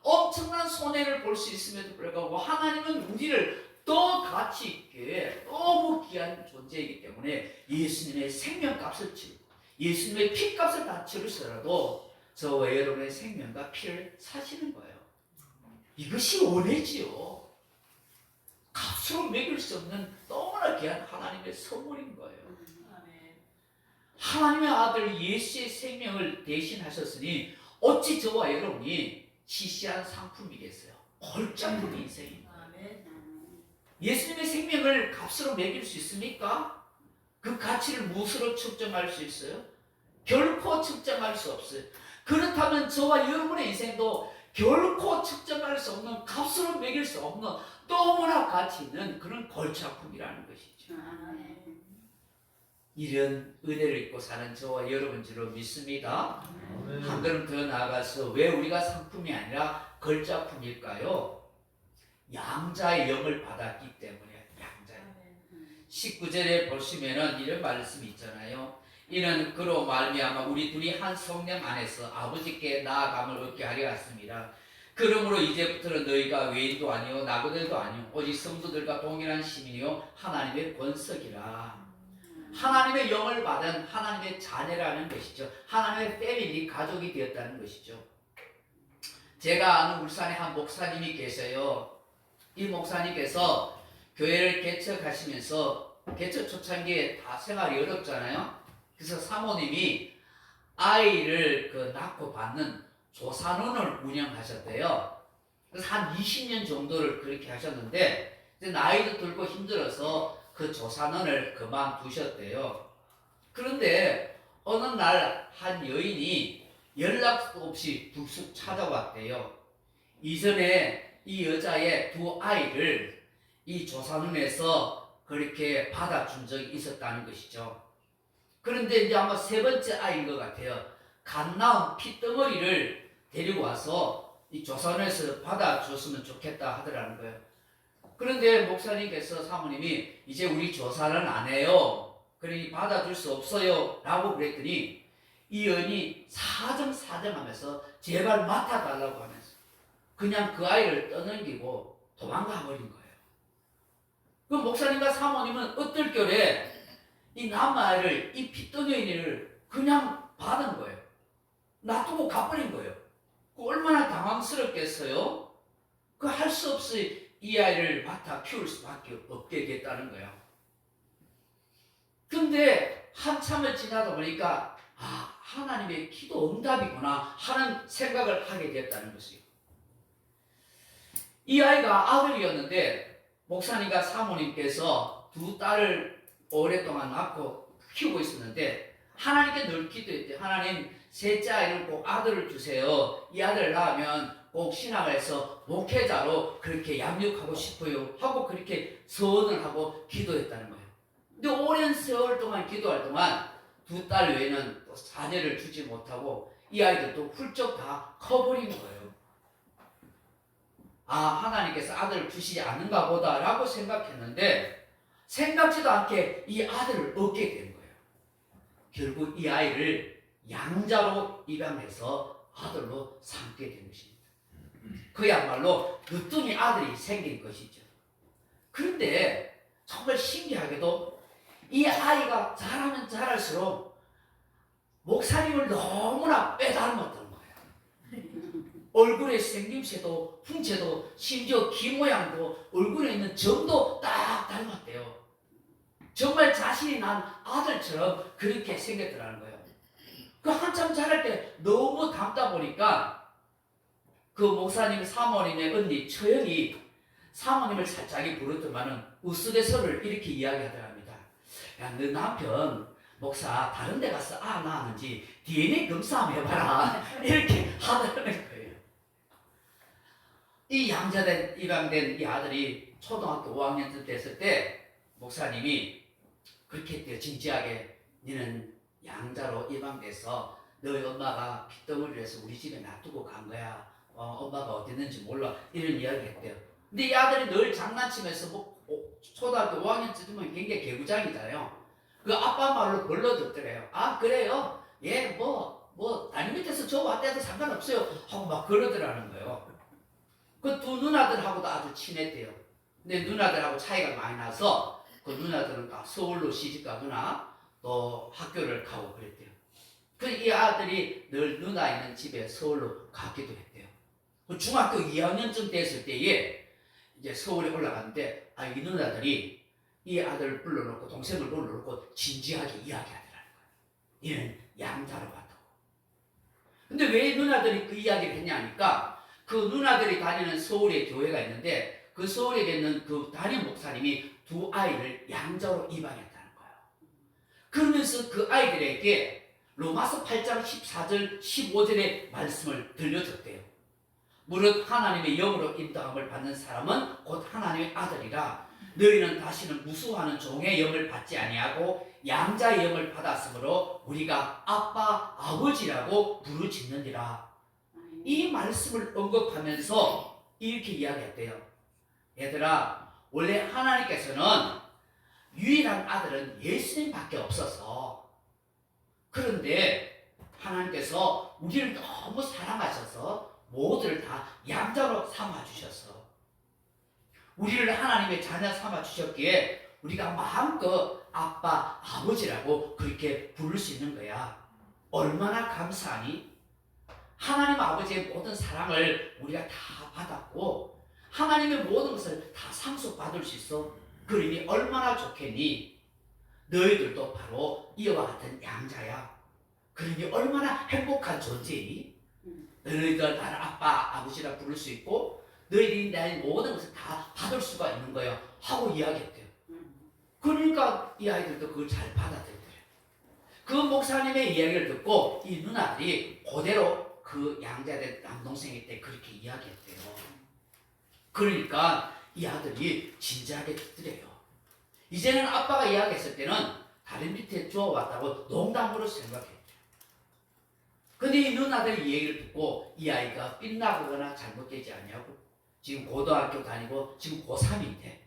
Speaker 1: 엄청난 손해를 볼 수 있음에도 불구하고 하나님은 우리를 더 가치 있게 너무 귀한 존재이기 때문에 예수님의 생명값을 치르고 예수님의 피값을 다 치르시더라도 저와 여러분의 생명과 피를 사시는 거예요. 이것이 은혜지요. 값으로 매길 수 없는 너무나 귀한 하나님의 선물인 거예요. 하나님의 아들 예수의 생명을 대신하셨으니 어찌 저와 여러분이 시시한 상품이겠어요. 걸작품 인생입니다. 예수님의 생명을 값으로 매길 수 있습니까? 그 가치를 무엇으로 측정할 수 있어요? 결코 측정할 수 없어요. 그렇다면 저와 여러분의 인생도 결코 측정할 수 없는, 값으로 매길 수 없는 너무나 가치 있는 그런 걸작품이라는 것이죠. 이런 은혜를 입고 사는 저와 여러분 줄로 믿습니다. 한 걸음 더 나아가서 왜 우리가 상품이 아니라 걸작품일까요? 양자의 영을 받았기 때문에. 양자. 19절에 보시면은 이런 말씀이 있잖아요. 이는 그로 말미암아 우리 둘이 한 성령 안에서 아버지께 나아감을 얻게 하려 왔습니다. 그러므로 이제부터는 너희가 외인도 아니요 나그네도 아니요 오직 성도들과 동일한 시민이요 하나님의 권석이라. 하나님의 영을 받은 하나님의 자녀라는 것이죠. 하나님의 패밀리, 가족이 되었다는 것이죠. 제가 아는 울산에 한 목사님이 계세요. 이 목사님께서 교회를 개척하시면서 개척 초창기에 다 생활이 어렵잖아요. 그래서 사모님이 아이를 낳고 받는 조산원을 운영하셨대요. 그래서 한 20년 정도를 그렇게 하셨는데 이제 나이도 들고 힘들어서 그 조산원을 그만두셨대요. 그런데 어느 날 한 여인이 연락도 없이 불쑥 찾아왔대요. 이전에 이 여자의 두 아이를 이 조산원에서 그렇게 받아준 적이 있었다는 것이죠. 그런데 이제 아마 세 번째 아이인 것 같아요. 갓 나온 핏덩어리를 데리고 와서 이 조선에서 받아줬으면 좋겠다 하더라는 거예요. 그런데 목사님께서 사모님이 이제 우리 조사는 안 해요. 그러니 받아줄 수 없어요. 라고 그랬더니 이 여인이 사정사정하면서 제발 맡아달라고 하면서 그냥 그 아이를 떠넘기고 도망가 버린 거예요. 그 목사님과 사모님은 어떨결에 이 남아이를 이 핏덩어리를 그냥 받은 거예요. 놔두고 가버린 거예요. 그 얼마나 당황스럽겠어요? 그 할 수 없이 이 아이를 맡아 키울 수밖에 없게 됐다는 거예요. 근데 한참을 지나다 보니까 아, 하나님의 기도 응답이구나 하는 생각을 하게 됐다는 것이에요. 이 아이가 아들이었는데 목사님과 사모님께서 두 딸을 오랫동안 낳고 키우고 있었는데 하나님께 늘 기도했대요. 하나님, 셋째 아이는 꼭 아들을 주세요. 이 아들을 낳으면 꼭 신학을 해서 목회자로 그렇게 양육하고 싶어요. 하고 그렇게 소원을 하고 기도했다는 거예요. 근데 오랜 세월 동안 기도할 동안 두 딸 외에는 또 자녀를 주지 못하고 이 아이들도 훌쩍 다 커버린 거예요. 아, 하나님께서 아들을 주시지 않은가 보다 라고 생각했는데 생각지도 않게 이 아들을 얻게 된 거예요. 결국 이 아이를 양자로 입양해서 아들로 삼게 된 것입니다. 그야말로 늦둥이 아들이 생긴 것이죠. 그런데 정말 신기하게도 이 아이가 자라면 자랄수록 목사님을 너무나 빼닮았던 거예요. 얼굴의 생김새도 풍채도 심지어 귀 모양도 얼굴에 있는 점도 딱 닮았대요. 정말 자신이 난 아들처럼 그렇게 생겼더라는 거예요. 그 한참 자랄 때 너무 닮다 보니까 그 목사님 사모님의 언니 처형이 사모님을 살짝이 부르더만은 우스갯소리를 이렇게 이야기하더랍니다. 야, 너 남편 목사 다른 데 가서 낳았는지 DNA 검사 한번 해봐라. 이렇게 하더라는 거예요. 이 양자된 입양된 이 아들이 초등학교 5학년쯤 됐을 때 목사님이 그렇게 했대요. 진지하게 너는 양자로 입양돼서 너희 엄마가 핏덩어리를 해서 우리 집에 놔두고 간 거야. 엄마가 어땠는지 몰라. 이런 이야기 했대요. 근데 이 아들이 늘 장난치면서 초등학교 5학년쯤 되면 굉장히 개구장이잖아요. 그 아빠 말로 걸러듣더래요. 아, 그래요? 예, 다리 밑에서 저 왔대도 상관없어요. 하고 막 그러더라는 거예요. 그 두 누나들하고도 아주 친했대요. 근데 누나들하고 차이가 많이 나서 그 누나들은 다 서울로 시집가거나 또 학교를 가고 그랬대요. 그 이 아들이 늘 누나 있는 집에 서울로 가기도 했대요. 그 중학교 2학년쯤 됐을 때에 이제 서울에 올라갔는데 이 누나들이 이 아들을 불러놓고 동생을 불러놓고 진지하게 이야기하더라는 거예요. 얘는 양자로 왔다고. 근데 왜 누나들이 그 이야기를 했냐니까 그 누나들이 다니는 서울에 교회가 있는데 그 서울에 있는 그 담임 목사님이 두 아이를 양자로 입양했다는 거예요. 그러면서 그 아이들에게 로마서 8장 14절 15절의 말씀을 들려줬대요. 무릇 하나님의 영으로 인도함을 받는 사람은 곧 하나님의 아들이라. 너희는 다시는 무수하는 종의 영을 받지 아니하고 양자의 영을 받았으므로 우리가 아빠 아버지라고 부르짖느니라. 이 말씀을 언급하면서 이렇게 이야기했대요. 얘들아, 원래 하나님께서는 유일한 아들은 예수님밖에 없어서, 그런데 하나님께서 우리를 너무 사랑하셔서 모두를 다 양자로 삼아주셨어. 우리를 하나님의 자녀 삼아주셨기에 우리가 마음껏 아빠, 아버지라고 그렇게 부를 수 있는 거야. 얼마나 감사하니? 하나님 아버지의 모든 사랑을 우리가 다 받았고 하나님의 모든 것을 다 상속받을 수 있어. 그러니 얼마나 좋겠니? 너희들도 바로 이와 같은 양자야. 그러니 얼마나 행복한 존재니? 너희들 나를 아빠, 아버지라 부를 수 있고 너희들이 내 모든 것을 다 받을 수가 있는 거야 하고 이야기했대요. 그러니까 이 아이들도 그걸 잘 받아들였대요. 그 목사님의 이야기를 듣고 이 누나들이 그대로 그 양자된 남동생일 때 그렇게 이야기했대요. 그러니까 이 아들이 진지하게 듣더래요. 이제는 아빠가 이야기했을 때는 다른 밑에 주워왔다고 농담으로 생각했죠. 근데 이 누나들이 이 얘기를 듣고 이 아이가 삐나거나 잘못되지 않냐고, 지금 고등학교 다니고 지금 고3인데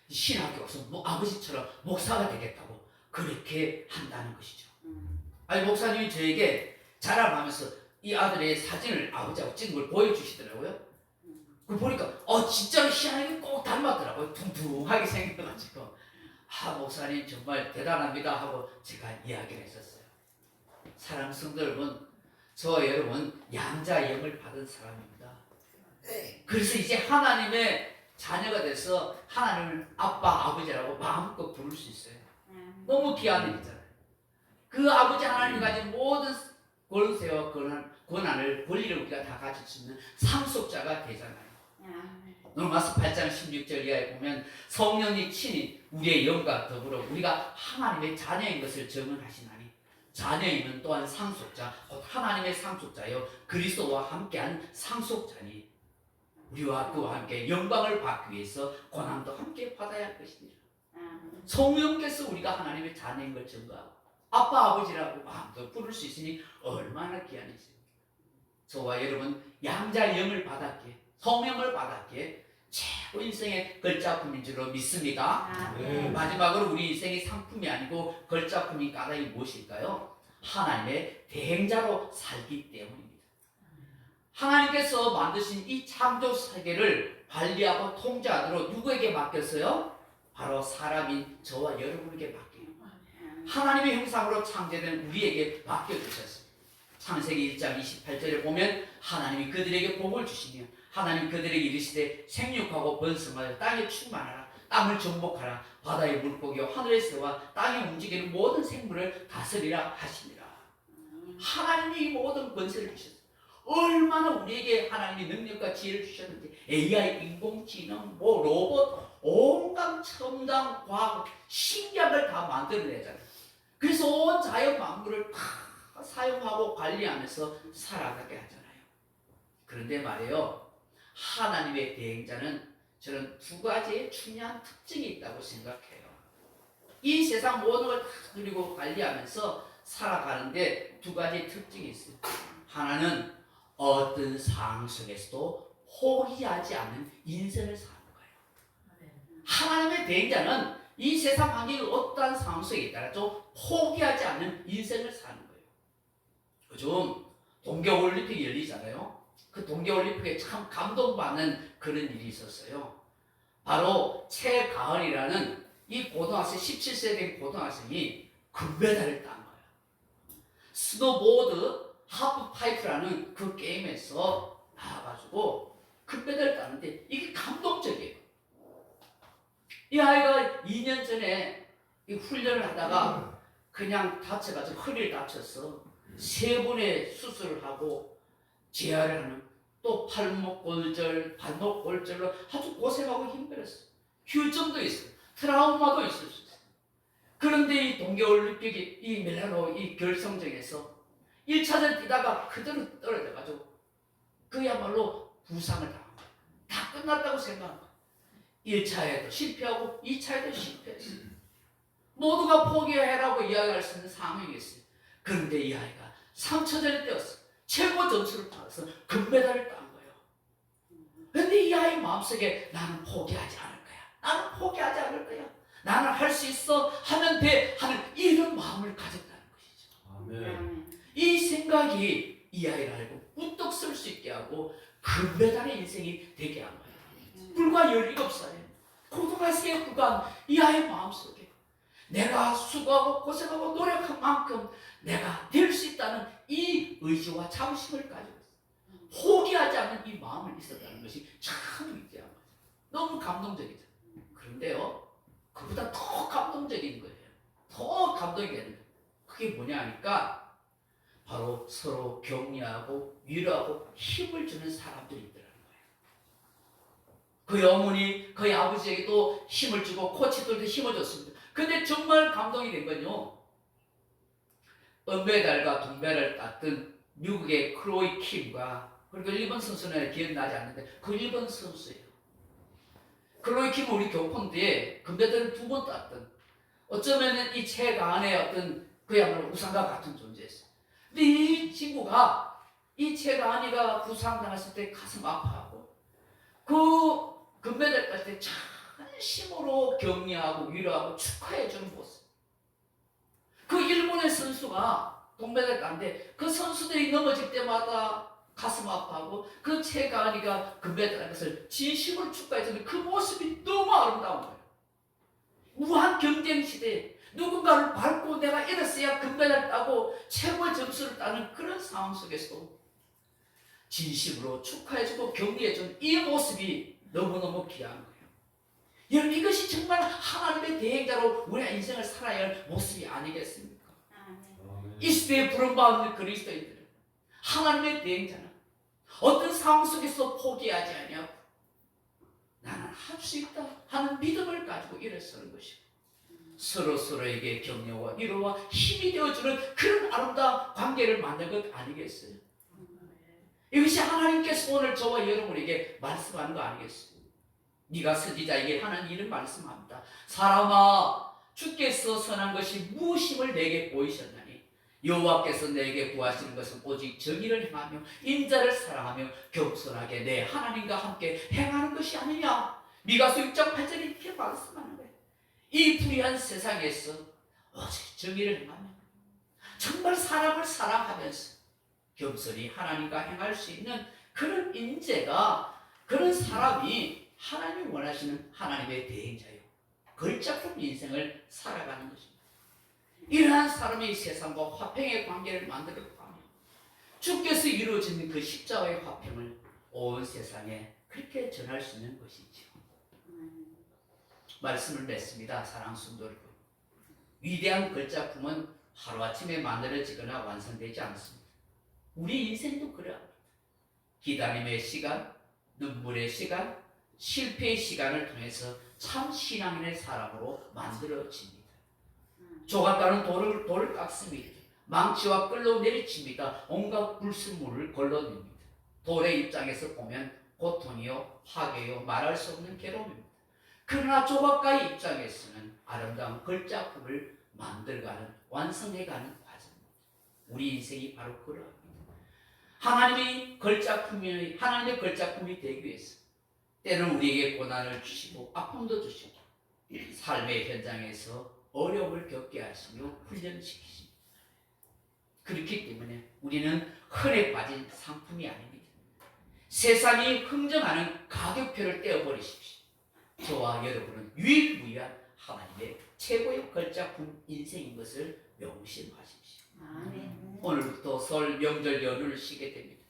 Speaker 1: 신학교 가서 아버지처럼 목사가 되겠다고 그렇게 한다는 것이죠. 아니 목사님이 저에게 자랑하면서 이 아들의 사진을 아버지하고 찍은 걸 보여주시더라고요. 그걸 보니까 진짜로 희한하게 꼭 닮았더라고요. 둥둥하게 생겨가지고 목사님 정말 대단합니다 하고 제가 이야기를 했었어요. 사랑하는 성도 여러분, 저와 여러분 양자영을 받은 사람입니다. 그래서 이제 하나님의 자녀가 돼서 하나님을 아빠, 아버지라고 마음껏 부를 수 있어요. 너무 귀한 일이잖아요. 그 아버지 하나님이 가진 모든 권세와 권한을, 권리를 우리가 다 가질 수 있는 상속자가 되잖아요. 로마서 8장 16절 이하에 보면 성령이 친히 우리의 영과 더불어 우리가 하나님의 자녀인 것을 증언하시나니 자녀이면 또한 상속자, 곧 하나님의 상속자여 그리스도와 함께한 상속자니 우리와 그와 함께 영광을 받기 위해서 고난도 함께 받아야 할 것이니라. 성령께서 우리가 하나님의 자녀인 걸 증거하고 아빠 아버지라고 마음껏 부를 수 있으니 얼마나 귀한 일이죠. 저와 여러분 양자 영을 받았기에, 성령을 받았기에 최고 인생의 걸작품인 줄로 믿습니다. 마지막으로 우리 인생의 상품이 아니고 걸작품이 까닭이 무엇일까요? 하나님의 대행자로 살기 때문입니다. 하나님께서 만드신 이 창조 세계를 관리하고 통제하도록 누구에게 맡겼어요? 바로 사람인 저와 여러분에게 맡겨요. 하나님의 형상으로 창조된 우리에게 맡겨주셨어요. 창세기 1장 28절에 보면 하나님이 그들에게 복을 주시며 하나님 그들에게 이르시되 생육하고 번성하여 땅에 충만하라, 땅을 정복하라, 바다의 물고기와 하늘의 새와 땅에 움직이는 모든 생물을 다스리라 하시니라. 하나님이 이 모든 권세를 주셨어요. 얼마나 우리에게 하나님이 능력과 지혜를 주셨는지, AI, 인공지능, 로봇, 온갖 첨단 과학, 신기한 걸 다 만들어내잖아요. 그래서 온 자연 만물을 다 사용하고 관리하면서 살아가게 하잖아요. 그런데 말이에요, 하나님의 대행자는 저는 두 가지의 중요한 특징이 있다고 생각해요. 이 세상 모든 걸 다 누리고 관리하면서 살아가는데 두 가지 특징이 있어요. 하나는 어떤 상황 속에서도 포기하지 않는 인생을 사는 거예요. 하나님의 대행자는 이 세상 환경이 어떠한 상황 속에 있더라도 포기하지 않는 인생을 사는 거예요. 요즘 동계올림픽이 열리잖아요. 그 동계올림픽에 참 감동받는 그런 일이 있었어요. 바로 최가은이라는 이 고등학생, 17세 된 고등학생이 금메달을 딴 거예요. 스노보드 하프파이프라는 그 게임에서 나와가지고 금메달을 따는데 이게 감동적이에요. 이 아이가 2년 전에 이 훈련을 하다가 그냥 다쳐가지고 허리를 다쳐서 3번의 수술을 하고 재활을 하는, 또 팔목 골절, 발목 골절로 아주 고생하고 힘들었어요. 휴증도 있어요. 트라우마도 있을 수 있어요. 그런데 이 동계올림픽 이 밀라노 이 결승전에서 1차전 뛰다가 그대로 떨어져가지고 그야말로 부상을 당한 거예요. 다 끝났다고 생각한 거예요. 1차에도 실패하고 2차에도 실패했어요. 모두가 포기해라고 이야기할 수 있는 상황이었어요. 그런데 이 아이가 3차전에 뛰었어요. 최고 점수를 받아서 금메달을 딴 거예요. 그런데 이 아이 마음속에 나는 포기하지 않을 거야. 나는 포기하지 않을 거야. 나는 할 수 있어. 하면 돼. 하는 이런 마음을 가졌다는 것이죠.
Speaker 3: 아멘.
Speaker 1: 이 생각이 이 아이를 알고 우뚝 설 수 있게 하고 금메달의 인생이 되게 한 거예요. 불과 17살에 고등학생에 불과한 이 아이의 마음속에 내가 수고하고 고생하고 노력한 만큼 내가 될 수 있다는 이 의지와 자부심을 가지고 있어요. 포기하지 않는 이 마음을 있었다는 것이 참 위대한 거죠. 너무 감동적이죠. 그런데요, 그보다 더 감동적인 거예요. 더 감동이 되는 거예요. 그게 뭐냐 하니까 바로 서로 격려하고 위로하고 힘을 주는 사람들이 있더라는 거예요. 그 어머니, 그 아버지에게도 힘을 주고 코치들도 힘을 줬습니다. 근데 정말 감동이 된 건요, 은메달과 동메달을 땄던 미국의 클로이 킴과, 그리고 일본 선수는 기억나지 않는데 그 일본 선수예요. 클로이 킴은 우리 교포인데 금메달을 2번 땄던, 어쩌면 이 최가은의 어떤 그야말로 우상과 같은 존재였어요. 근데 이 친구가, 이 최가은이가 부상당했을 때 가슴 아파하고 그 금메달 땄을 때 진심으로 격려하고 위로하고 축하해주는 모습. 그 일본의 선수가 동메달 땄는데 그 선수들이 넘어질 때마다 가슴 아파하고 그 최가은이가 금메달 딴 것을 진심으로 축하해주는 그 모습이 너무 아름다운 거예요. 무한 경쟁 시대에 누군가를 밟고 내가 이랬어야 금메달 따고 최고의 점수를 따는 그런 상황 속에서도 진심으로 축하해주고 격려해주는 이 모습이 너무너무 귀한 거예요. 여러분, 이것이 정말 하나님의 대행자로 우리의 인생을 살아야 할 모습이 아니겠습니까? 이 시대에 부름받는 그리스도인들은, 하나님의 대행자는 어떤 상황 속에서 포기하지 아니하고 나는 할 수 있다 하는 믿음을 가지고 일어서는 것이고, 서로서로에게 격려와 위로와 힘이 되어주는 그런 아름다운 관계를 만든 것 아니겠어요? 이것이 하나님께서 오늘 저와 여러분에게 말씀하는 거 아니겠어요? 네가 선지자에게 하는 일을 말씀합니다. 사람아, 주께서 선한 것이 무엇임을 내게 보이셨나니 여호와께서 내게 구하시는 것은 오직 정의를 행하며 인자를 사랑하며 겸손하게 내 하나님과 함께 행하는 것이 아니냐. 미가서 6장 8절에 이렇게 말씀하는 거예요. 이 불의한 세상에서 오직 정의를 행하며 정말 사람을 사랑하면서 겸손히 하나님과 행할 수 있는 그런 인재가, 그런 사람이 하나님이 원하시는 하나님의 대행자요, 걸작품 인생을 살아가는 것입니다. 이러한 사람이 세상과 화평의 관계를 만들어가며 주께서 이루어지는 그 십자가의 화평을 온 세상에 그렇게 전할 수 있는 것이죠. 말씀을 맺습니다. 사랑하는 성도 여러분, 위대한 걸작품은 하루아침에 만들어지거나 완성되지 않습니다. 우리 인생도 그래요. 기다림의 시간, 눈물의 시간, 실패의 시간을 통해서 참 신앙인의 사람으로 만들어집니다. 조각가는 돌을 깎습니다. 망치와 끌로 내리칩니다. 온갖 불순물을 걸러냅니다. 돌의 입장에서 보면 고통이요, 파괴요, 말할 수 없는 괴로움입니다. 그러나 조각가의 입장에서는 아름다운 걸작품을 만들어가는, 완성해가는 과정입니다. 우리 인생이 바로 그러합니다. 하나님의 걸작품이 되기 위해서 때로는 우리에게 고난을 주시고 아픔도 주시고 삶의 현장에서 어려움을 겪게 하시며 훈련시키십니다. 그렇기 때문에 우리는 흔해 빠진 상품이 아닙니다. 세상이 흥정하는 가격표를 떼어버리십시오. 저와 여러분은 유일무이한 하나님의 최고의 걸작품 인생인 것을 명심하십시오.
Speaker 2: 아멘.
Speaker 1: 오늘부터 설 명절 연휴를 쉬게 됩니다.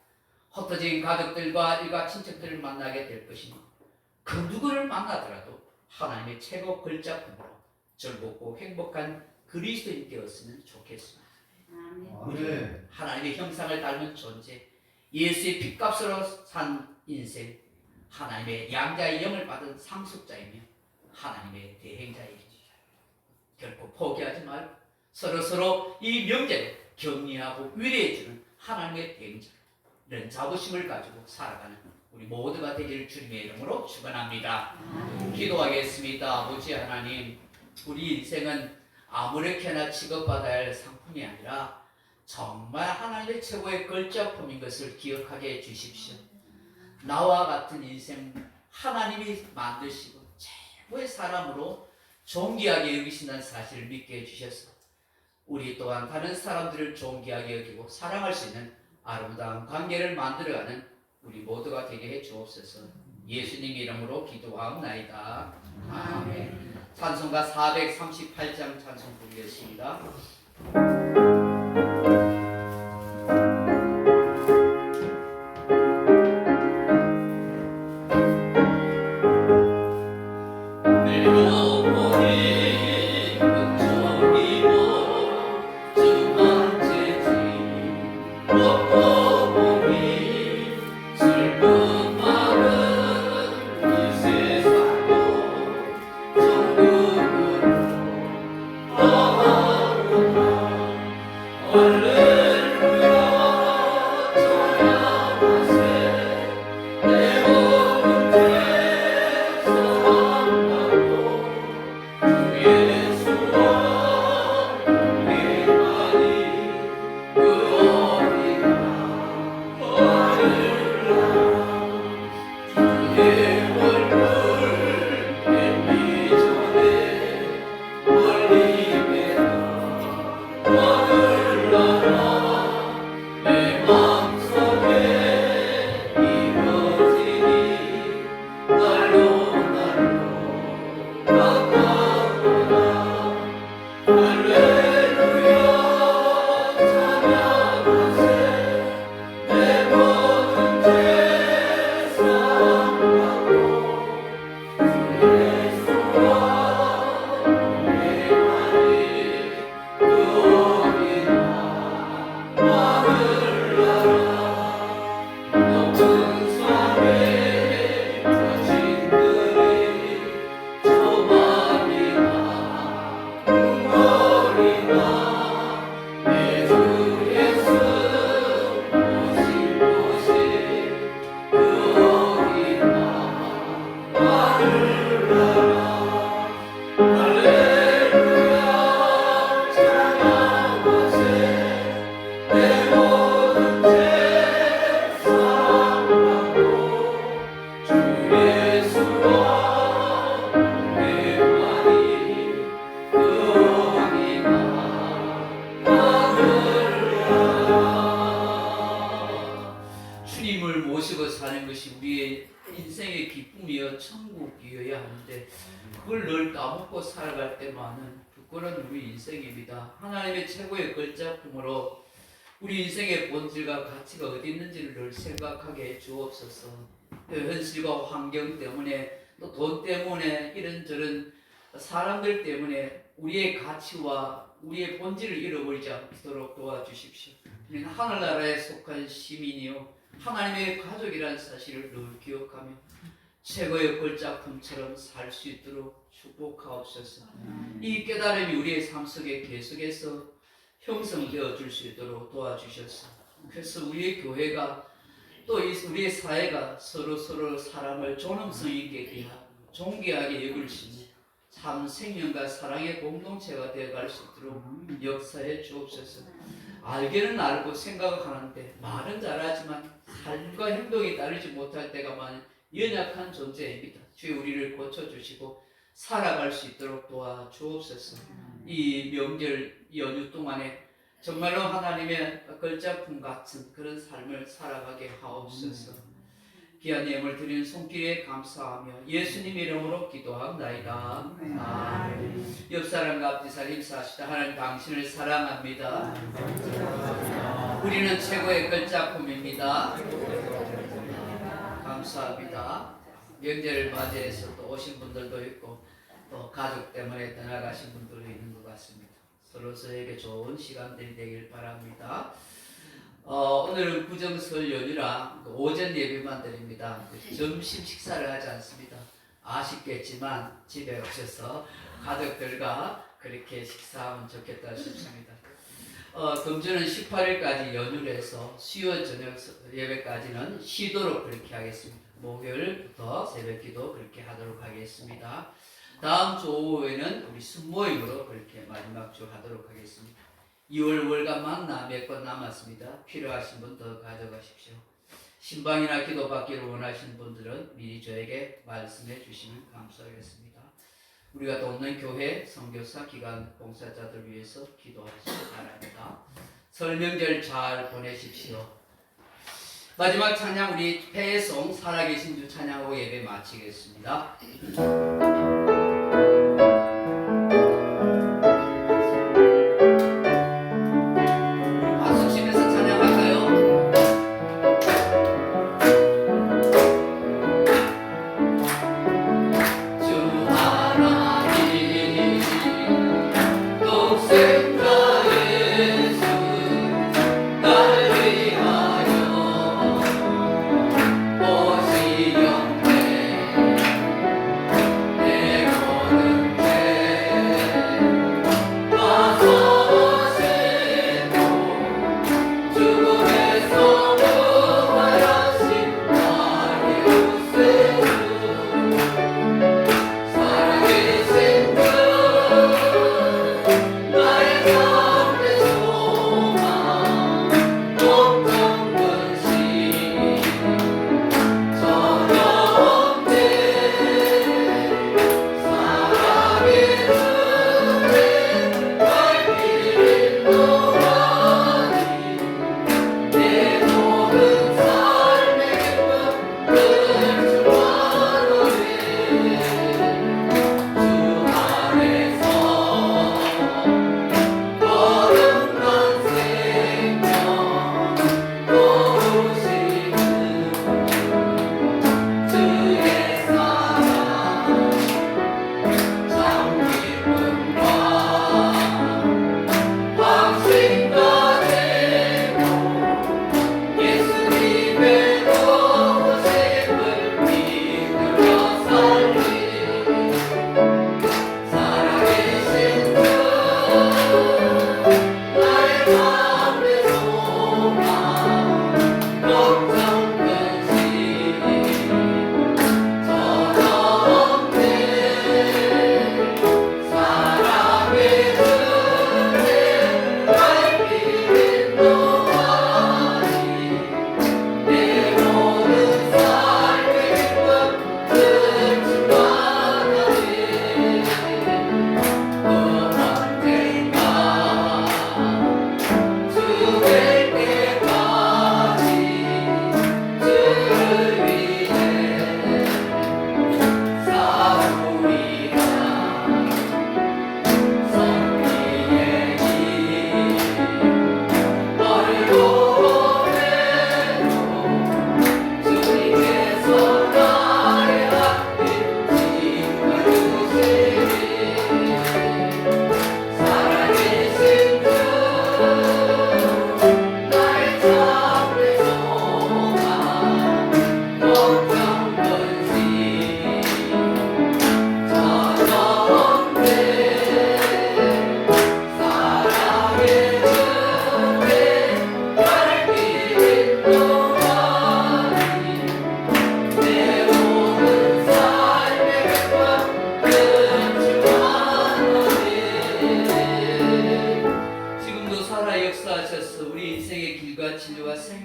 Speaker 1: 흩어진 가족들과 일가 친척들을 만나게 될 것이니 그 누구를 만나더라도 하나님의 최고 걸작품으로 즐겁고 행복한 그리스도인 되었으면 좋겠습니다.
Speaker 3: 아멘.
Speaker 1: 하나님의 형상을 닮은 존재, 예수의 핏값으로 산 인생, 하나님의 양자의 영을 받은 상속자이며 하나님의 대행자입니다. 결코 포기하지 말고 서로서로 이 명제를 격려하고 위로해주는 하나님의 대행자, 이런 자부심을 가지고 살아가는 우리 모두가 되기를 주님의 이름으로 축원합니다. 기도하겠습니다. 아버지 하나님, 우리 인생은 아무렇게나 취급받아야 할 상품이 아니라 정말 하나님의 최고의 걸작품인 것을 기억하게 해주십시오. 나와 같은 인생 하나님이 만드시고 최고의 사람으로 존귀하게 여기신다는 사실을 믿게 해주셔서 우리 또한 다른 사람들을 존귀하게 여기고 사랑할 수 있는 아름다운 관계를 만들어가는 우리 모두가 되게 해 주옵소서. 예수님 이름으로 기도하옵나이다. 아멘. 찬송가 438장 찬송 부르겠습니다.
Speaker 4: 슬픈 마음 이제
Speaker 1: 살아갈 때만은 부끄러운 우리 인생입니다. 하나님의 최고의 걸작품으로 우리 인생의 본질과 가치가 어디 있는지를 늘 생각하게 해 주옵소서. 현실과 환경 때문에 또 돈 때문에 이런저런 사람들 때문에 우리의 가치와 우리의 본질을 잃어버리지 않도록 도와주십시오. 우리는 하늘나라에 속한 시민이요 하나님의 가족이라는 사실을 늘 기억하며 최고의 걸작품처럼 살 수 있도록 축복하옵소서. 이 깨달음이 우리의 삶 속에 계속해서 형성되어 줄 수 있도록 도와주셔서 그래서 우리의 교회가 또 우리의 사회가 서로 사람을 존엄성 있게 대하고 존귀하게 여길 수 있는 참 생명과 사랑의 공동체가 되어갈 수 있도록 역사해 주옵소서. 알기는 알고 생각하는데 말은 잘하지만 삶과 행동이 따르지 못할 때가 많은 연약한 존재입니다. 주여 우리를 고쳐주시고 살아갈 수 있도록 도와주옵소서. 이 명절 연휴 동안에 정말로 하나님의 걸작품 같은 그런 삶을 살아가게 하옵소서. 귀한 예물 드리는 손길에 감사하며 예수님 이름으로 기도합나이다. 아멘. 옆 사람과 앞뒤 살림 사시다 하나님 당신을 사랑합니다. 우리는 최고의 걸작품입니다. 감사합니다. 명절을 맞이해서 또 오신 분들도 있고 또 가족 때문에 떠나가신 분들도 있는 것 같습니다. 서로서에게 좋은 시간들이 되길 바랍니다. 오늘은 구정설 연휴라 오전 예배만 드립니다. 점심 식사를 하지 않습니다. 아쉽겠지만 집에 오셔서 가족들과 그렇게 식사하면 좋겠다 싶습니다. 금주는 18일까지 연휴를 해서 수요 저녁 예배까지는 쉬도록 그렇게 하겠습니다. 목요일부터 새벽기도 그렇게 하도록 하겠습니다. 다음 주 오후에는 우리 순모임으로 그렇게 마지막 주 하도록 하겠습니다. 2월 월간만 몇 건 남았습니다. 필요하신 분 더 가져가십시오. 신방이나 기도받기를 원하시는 분들은 미리 저에게 말씀해 주시면 감사하겠습니다. 우리가 돕는 교회, 선교사, 기관, 봉사자들 위해서 기도하시기 바랍니다. 설 명절 잘 보내십시오. 마지막 찬양 우리 폐송 살아계신 주 찬양하고 예배 마치겠습니다.
Speaker 2: 내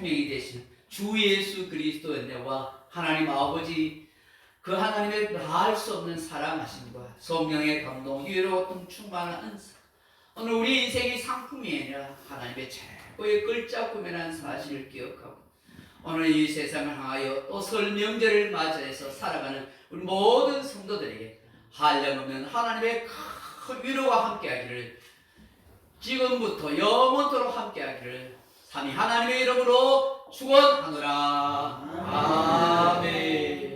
Speaker 1: 생명이 되신 주 예수 그리스도의 은혜와 하나님 아버지 그 하나님의 다할 수 없는 사랑하심과 성령의 감동, 위로와 충만한 은사, 오늘 우리 인생이 상품이 아니라 하나님의 최고의 끌자꾸미라는 사실을 기억하고 오늘 이 세상을 향하여 또 설 명절을 맞이해서 살아가는 우리 모든 성도들에게 한량없는 하나님의 큰 위로와 함께하기를, 지금부터 영원토록 함께하기를 삼위 하나님의 이름으로 축원하노라. 아멘.